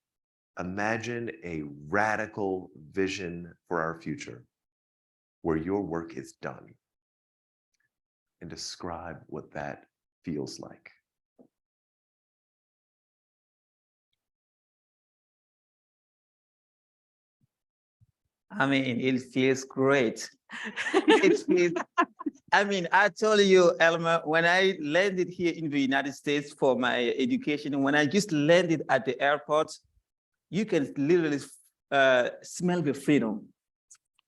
imagine a radical vision for our future where your work is done. And describe what that feels like. I mean, it feels great. It feels, I mean, I told you, Elmer, when I landed here in the United States for my education, when I just landed at the airport, you can literally smell the freedom.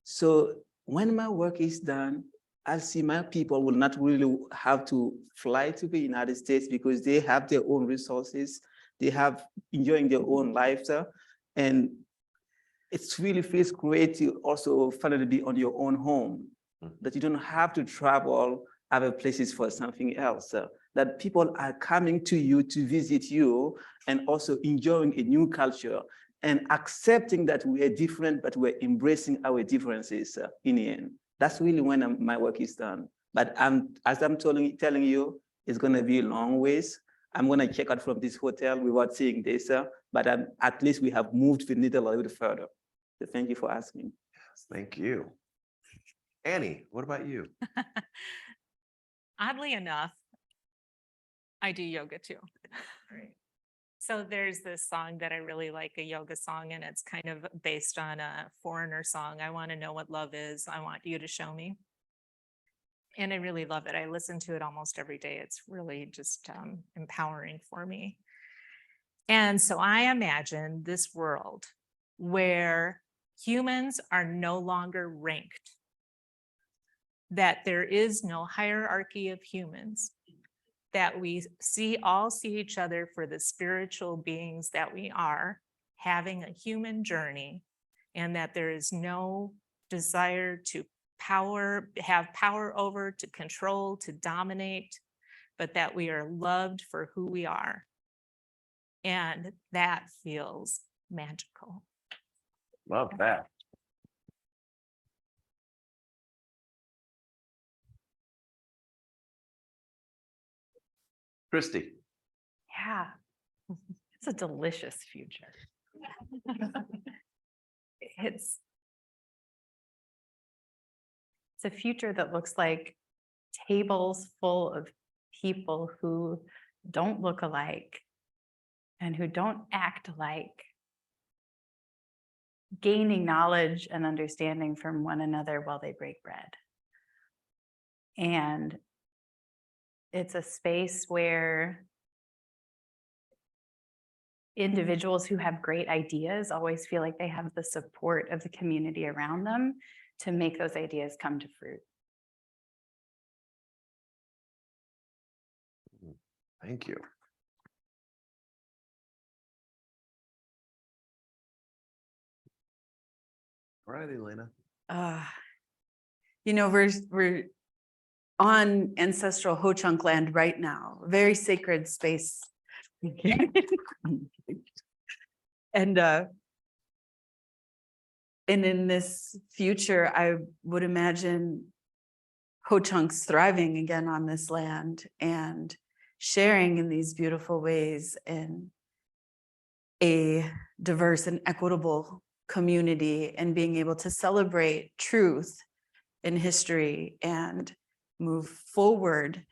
So when my work is done, I'll see my people will not really have to fly to the United States because they have their own resources. They have enjoying their own lives. And it's really feels great to also finally be on your own home, that you don't have to travel other places for something else, that people are coming to you to visit you and also enjoying a new culture and accepting that we are different, but we're embracing our differences in the end. That's really when my work is done. But as I'm telling you, it's gonna be a long ways. I'm gonna check out from this hotel without seeing this, but at least we have moved the needle a little further. So thank you for asking. Thank you. Annie, what about you? Oddly enough, I do yoga too. Right. So there's this song that I really like, a yoga song, and it's kind of based on a Foreigner song. I want to know what love is. I want you to show me. And I really love it. I listen to it almost every day. It's really just empowering for me. And so I imagine this world where humans are no longer ranked, that there is no hierarchy of humans, that we all see each other for the spiritual beings that we are, having a human journey, and that there is no desire to have power over, to control, to dominate, but that we are loved for who we are. And that feels magical. Love that. Christy. Yeah, it's a delicious future. It's a future that looks like tables full of people who don't look alike and who don't act alike, gaining knowledge and understanding from one another while they break bread. And it's a space where individuals who have great ideas always feel like they have the support of the community around them to make those ideas come to fruit. Thank you. All right, Elena. You know, we're on ancestral Ho-Chunk land right now, a very sacred space. And in this future, I would imagine Ho-Chunks thriving again on this land and sharing in these beautiful ways in a diverse and equitable community, and being able to celebrate truth in history and move forward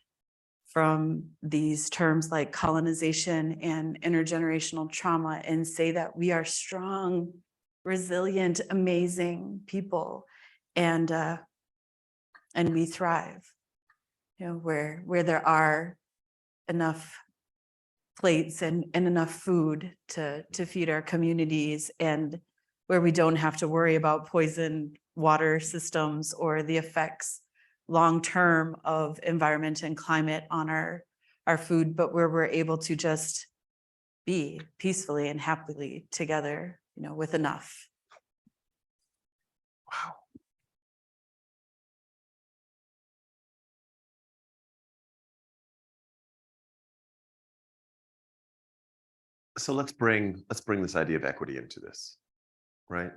from these terms like colonization and intergenerational trauma, and say that we are strong, resilient, amazing people, and we thrive. You know, where there are enough plates and enough food to feed our communities, and where we don't have to worry about poisoned water systems or the effects long-term of environment and climate on our food, but where we're able to just be peacefully and happily together, you know, with enough. Wow. So let's bring this idea of equity into this, right?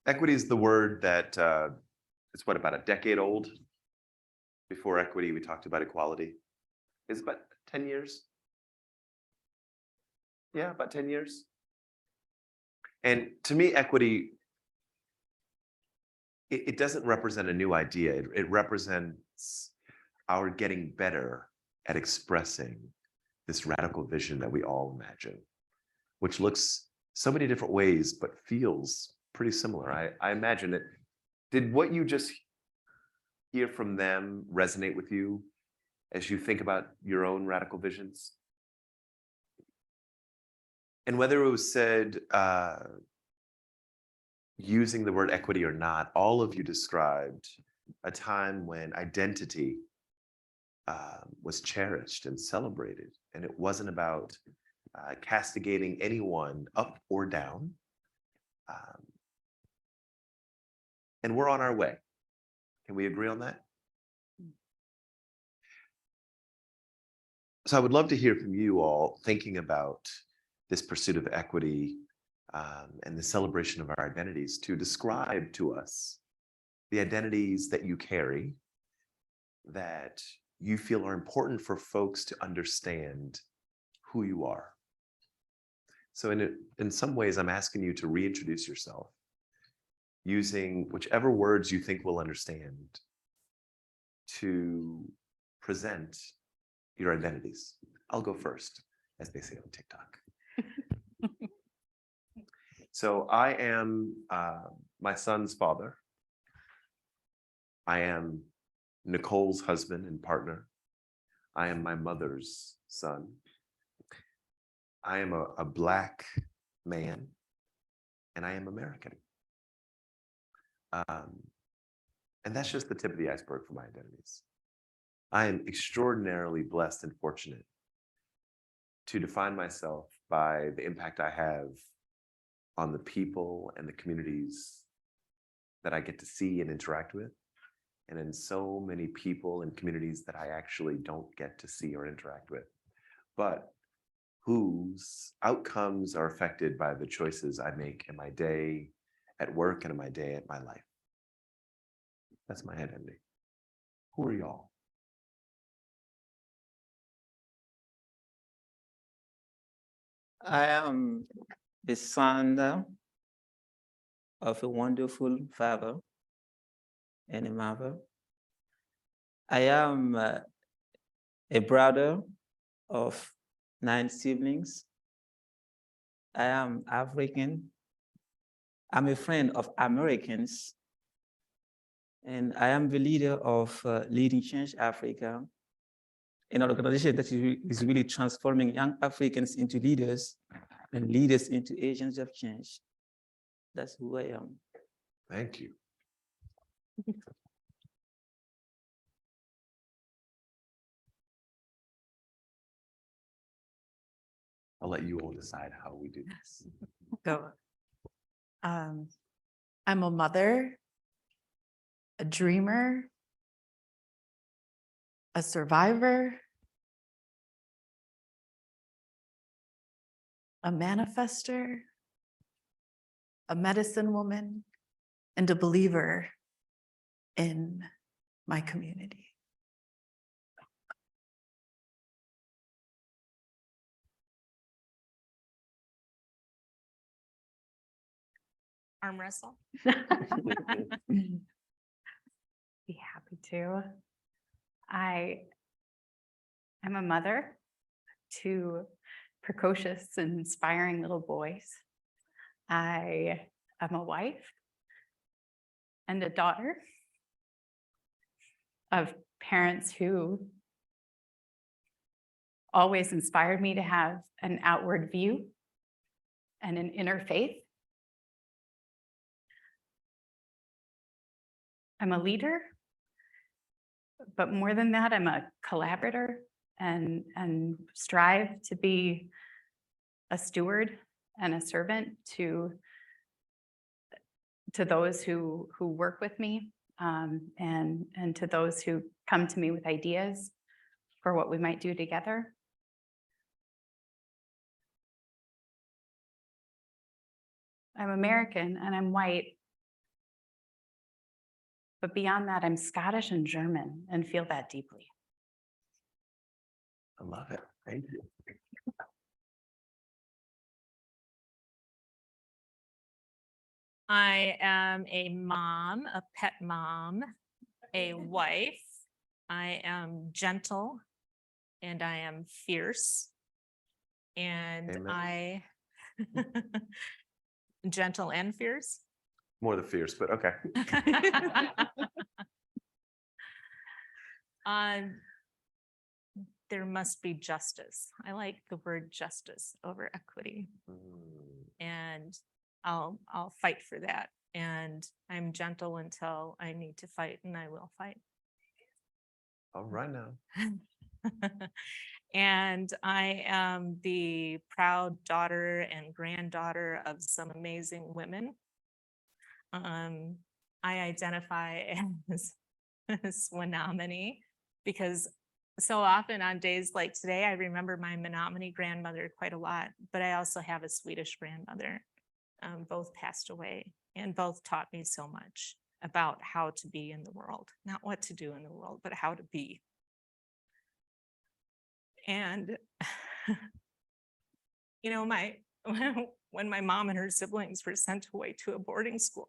Equity is the word that it's what, about a decade old? Before equity, we talked about equality. It's about 10 years. Yeah, about 10 years. And to me, equity, it doesn't represent a new idea. It represents our getting better at expressing this radical vision that we all imagine, which looks so many different ways, but feels pretty similar. I imagine it. Did what you just hear from them resonate with you as you think about your own radical visions? And whether it was said using the word equity or not, all of you described a time when identity was cherished and celebrated. And it wasn't about castigating anyone up or down. And we're on our way. Can we agree on that? So I would love to hear from you all thinking about this pursuit of equity and the celebration of our identities, to describe to us the identities that you carry that you feel are important for folks to understand who you are. So in some ways, I'm asking you to reintroduce yourself using whichever words you think we'll understand to present your identities. I'll go first, as they say on TikTok. So I am my son's father. I am Nicole's husband and partner. I am my mother's son. I am a Black man, and I am American. And that's just the tip of the iceberg for my identities. I am extraordinarily blessed and fortunate to define myself by the impact I have on the people and the communities that I get to see and interact with, and in so many people and communities that I actually don't get to see or interact with, but whose outcomes are affected by the choices I make in my day at work and in my day at my life. That's my identity. Who are y'all? I am the son of a wonderful father and a mother. I am a brother of 9 siblings. I am African. I'm a friend of Americans. And I am the leader of Leading Change Africa, an organization that is really transforming young Africans into leaders and leaders into agents of change. That's who I am. Thank you. I'll let you all decide how we do this. Go. I'm a mother, a dreamer, a survivor, a manifester, a medicine woman, and a believer in my community. Arm wrestle. Be happy to. I'm a mother to precocious and inspiring little boys. I am a wife and a daughter of parents who always inspired me to have an outward view and an inner faith. I'm a leader, but more than that, I'm a collaborator and strive to be a steward and a servant to to those who work with me, and to those who come to me with ideas for what we might do together. I'm American and I'm white. But beyond that, I'm Scottish and German and feel that deeply. I love it. Thank you. I am a mom, a pet mom, a wife. I am gentle and I am fierce. And Amen. gentle and fierce. More the fierce, but okay. There must be justice. I like the word justice over equity. And I'll fight for that. And I'm gentle until I need to fight, and I will fight. All right now. And I am the proud daughter and granddaughter of some amazing women. I identify as Menominee because so often on days like today, I remember my Menominee grandmother quite a lot, but I also have a Swedish grandmother. Both passed away and both taught me so much about how to be in the world, not what to do in the world, but how to be. And, you know, when my mom and her siblings were sent away to a boarding school,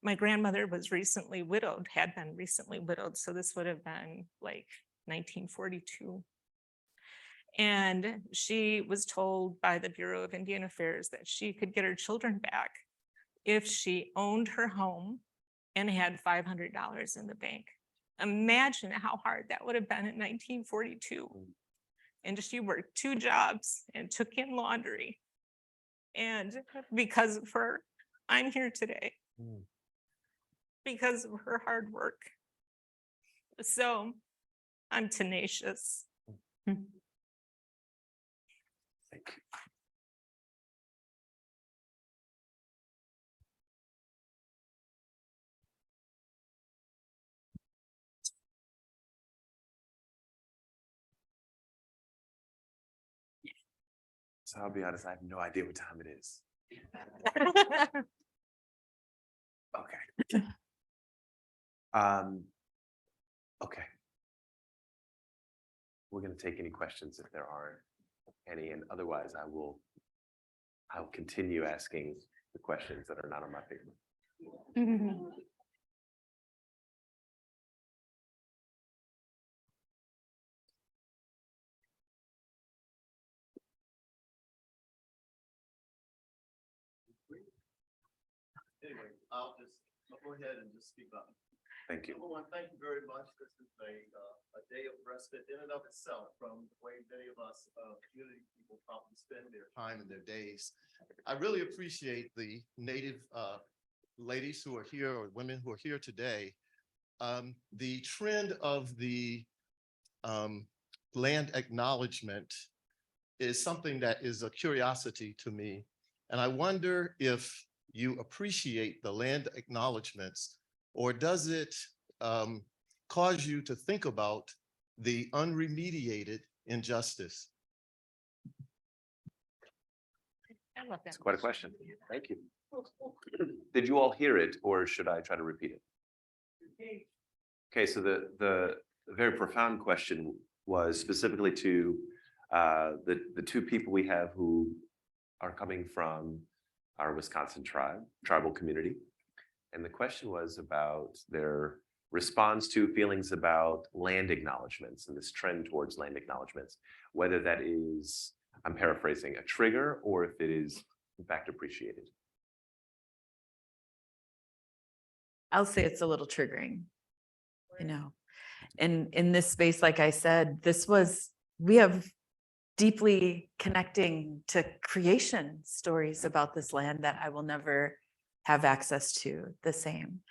my grandmother was recently widowed, had been recently widowed. So this would have been like 1942. And she was told by the Bureau of Indian Affairs that she could get her children back if she owned her home and had $500 in the bank. Imagine how hard that would have been in 1942. And she worked 2 jobs and took in laundry. And because of her, I'm here today. Because of her hard work. So I'm tenacious. Thank you. So I'll be honest, I have no idea what time it is. Okay. Okay. We're going to take any questions if there are any, and otherwise I'll continue asking the questions that are not on my paper. Anyway, I'll go ahead and just speak up. Thank you. Number one, thank you very much. This is a day of respite in and of itself from the way many of us community people probably spend their time and their days. I really appreciate the Native ladies who are here or women who are here today. The trend of the land acknowledgement is something that is a curiosity to me. And I wonder if you appreciate the land acknowledgements, or does it cause you to think about the unremediated injustice? I love that. That's quite a question. Thank you. Did you all hear it, or should I try to repeat it? Okay, so the very profound question was specifically to the 2 people we have who are coming from our Wisconsin tribal community. And the question was about their response to feelings about land acknowledgements and this trend towards land acknowledgements, whether that is, I'm paraphrasing, a trigger, or if it is in fact appreciated. I'll say it's a little triggering, you know. And in this space, like I said, we have deeply connecting to creation stories about this land that I will never have access to the same.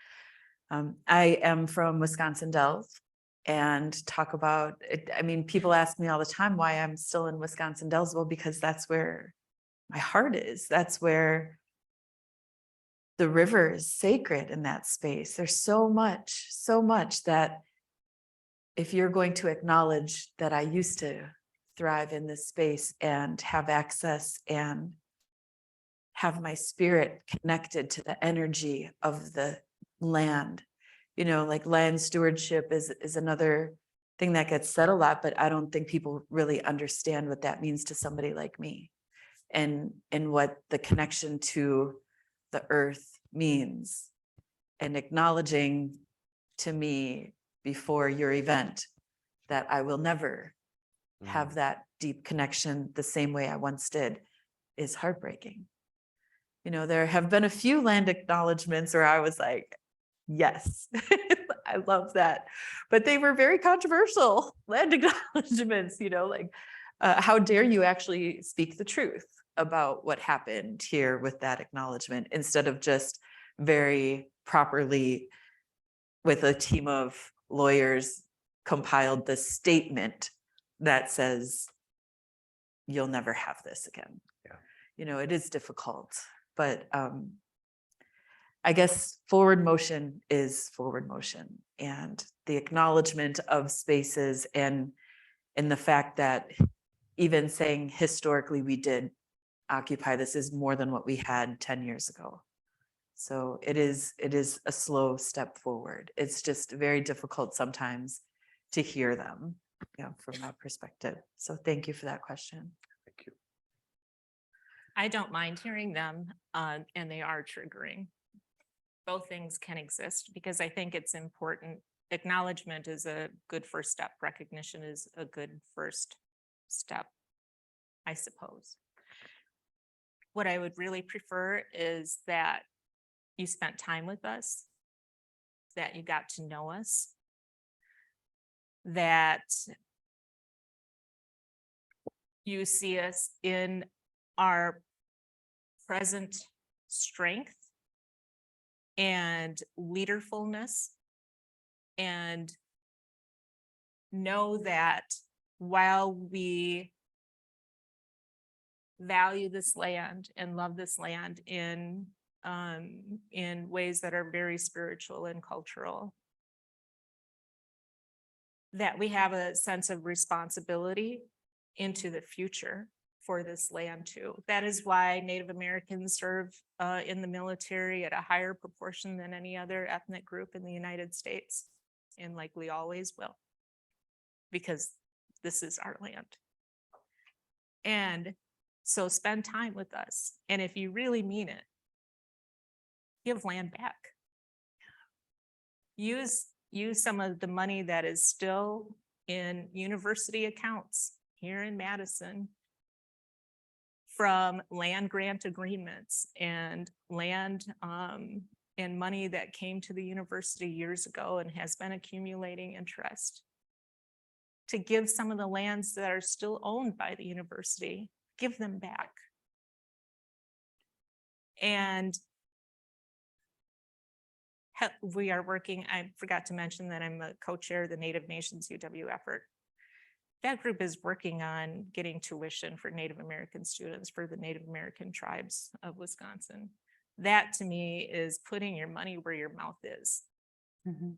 I am from Wisconsin Dells and talk about it. I mean, people ask me all the time why I'm still in Wisconsin Dells. Well, because that's where my heart is. That's where the river is sacred in that space. There's so much that if you're going to acknowledge that I used to thrive in this space and have access and have my spirit connected to the energy of the land, you know, like land stewardship is another thing that gets said a lot, but I don't think people really understand what that means to somebody like me and what the connection to the earth means, and acknowledging to me before your event that I will never have that deep connection the same way I once did is heartbreaking. You know, there have been a few land acknowledgements where I was like, yes, I love that. But they were very controversial land acknowledgements, you know, like, how dare you actually speak the truth about what happened here with that acknowledgement, instead of just very properly with a team of lawyers compiled the statement that says, you'll never have this again. Yeah. You know, it is difficult, but I guess forward motion is forward motion, and the acknowledgement of spaces and the fact that even saying historically we did occupy this is more than what we had 10 years ago. So it is a slow step forward. It's just very difficult sometimes to hear them, you know, from that perspective. So thank you for that question. Thank you. I don't mind hearing them, and they are triggering. Both things can exist because I think it's important. Acknowledgement is a good first step. Recognition is a good first step, I suppose. What I would really prefer is that you spent time with us, that you got to know us, that you see us in our present strength and leaderfulness, and know that while we value this land and love this land in ways that are very spiritual and cultural, that we have a sense of responsibility into the future for this land too. That is why Native Americans serve in the military at a higher proportion than any other ethnic group in the United States, and likely always will, because this is our land. And so spend time with us. And if you really mean it, give land back. Use some of the money that is still in university accounts here in Madison from land grant agreements and land and money that came to the university years ago and has been accumulating interest, to give some of the lands that are still owned by the university, give them back. And we are working, I forgot to mention that I'm a co-chair of the Native Nations UW effort. That group is working on getting tuition for Native American students for the Native American tribes of Wisconsin. That to me is putting your money where your mouth is. Mm-hmm.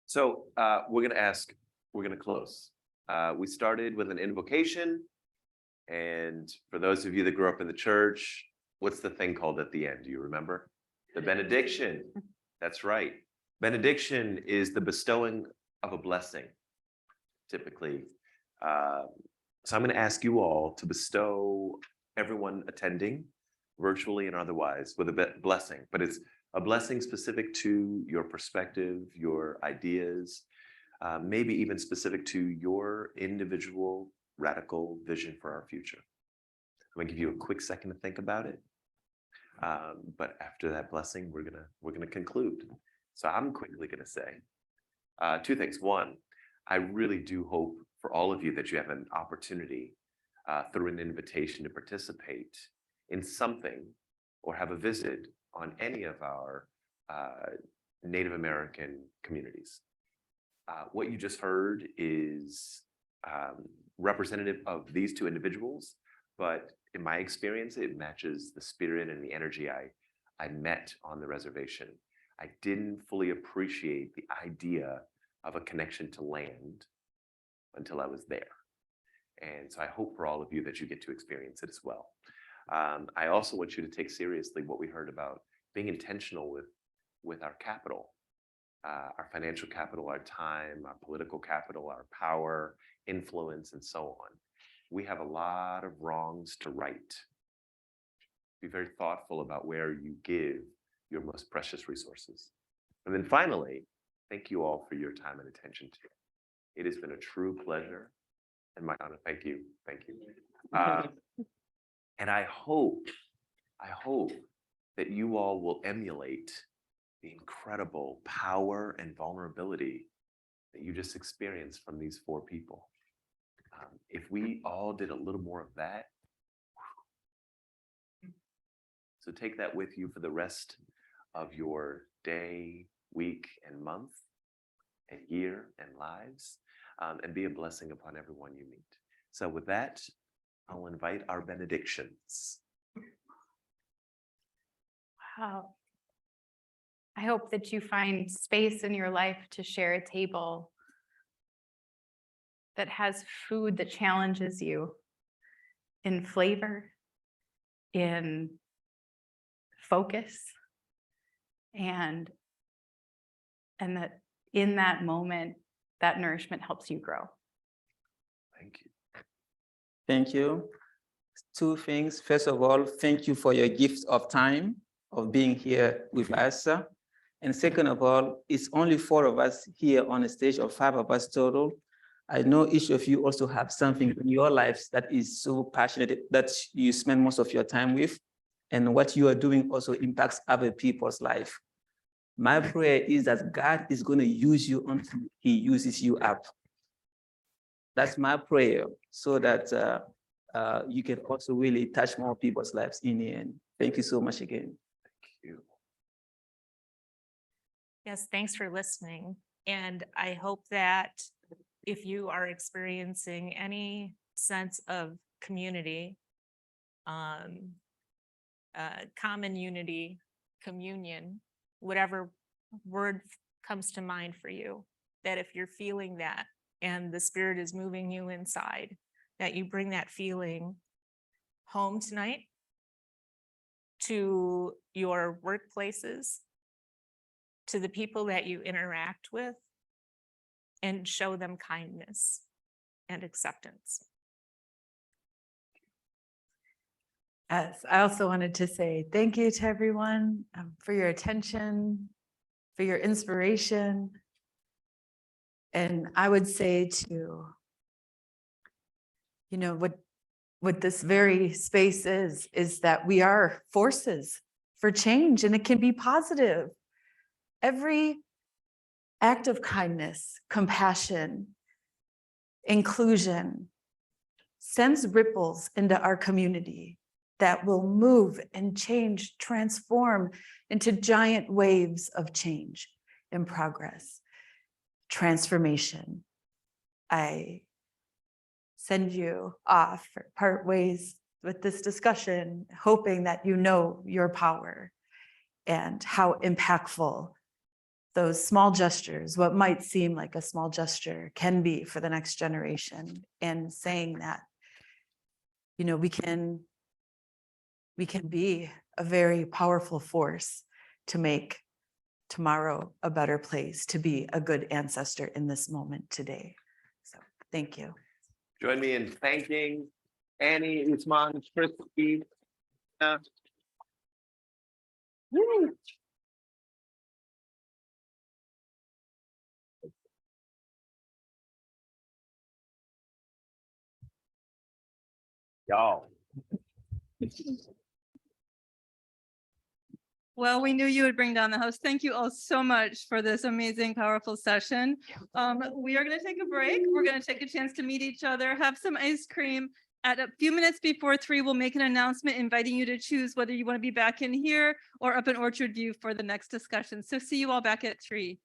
So we're going to close. We started with an invocation. And for those of you that grew up in the church, what's the thing called at the end? Do you remember? The benediction. That's right. Benediction is the bestowing of a blessing, typically. So I'm going to ask you all to bestow everyone attending, virtually and otherwise, with a blessing. But it's a blessing specific to your perspective, your ideas, maybe even specific to your individual radical vision for our future. I'm gonna give you a quick second to think about it. But after that blessing, we're gonna conclude. So I'm quickly gonna say two things. One, I really do hope for all of you that you have an opportunity through an invitation to participate in something or have a visit on any of our Native American communities. What you just heard is representative of these two individuals, but in my experience, it matches the spirit and the energy I met on the reservation. I didn't fully appreciate the idea of a connection to land until I was there. And so I hope for all of you that you get to experience it as well. I also want you to take seriously what we heard about being intentional with our capital, our financial capital, our time, our political capital, our power, influence, and so on. We have a lot of wrongs to right. Be very thoughtful about where you give your most precious resources. And then finally, thank you all for your time and attention today. It has been a true pleasure and my honor. Thank you. Thank you. And I hope that you all will emulate the incredible power and vulnerability that you just experienced from these four people. If we all did a little more of that, so take that with you for the rest of your day, week, and month, and year, and lives, and be a blessing upon everyone you meet. So with that, I'll invite our benedictions. Wow. I hope that you find space in your life to share a table that has food that challenges you in flavor, in focus, and that in that moment, that nourishment helps you grow. Thank you. Thank you. Two things. First of all, thank you for your gift of time, of being here with us. And second of all, it's only 4 of us here on the stage, or 5 of us total. I know each of you also have something in your lives that is so passionate that you spend most of your time with. And what you are doing also impacts other people's life. My prayer is that God is going to use you until he uses you up. That's my prayer, so that you can also really touch more people's lives in the end. Thank you so much again. Thank you. Yes, thanks for listening. And I hope that if you are experiencing any sense of community, common unity, communion, whatever word comes to mind for you, that if you're feeling that and the Spirit is moving you inside, that you bring that feeling home tonight, to your workplaces, to the people that you interact with, and show them kindness and acceptance. Yes, I also wanted to say thank you to everyone for your attention, for your inspiration. And I would say to, what this very space is that we are forces for change, and it can be positive. Every act of kindness, compassion, inclusion sends ripples into our community that will move and change, transform into giant waves of change and progress, transformation. I send you off for part ways with this discussion, hoping that you know your power and how impactful those small gestures, what might seem like a small gesture, can be for the next generation. And saying that, we can be a very powerful force to make tomorrow a better place, to be a good ancestor in this moment today. So thank you. Join me in thanking Annie, Usman, Christy. Y'all. Well, we knew you would bring down the house. Thank you all so much for this amazing, powerful session. We are going to take a break. We're going to take a chance to meet each other, have some ice cream. At a few minutes before 3, we'll make an announcement inviting you to choose whether you want to be back in here or up in Orchard View for the next discussion. So see you all back at 3.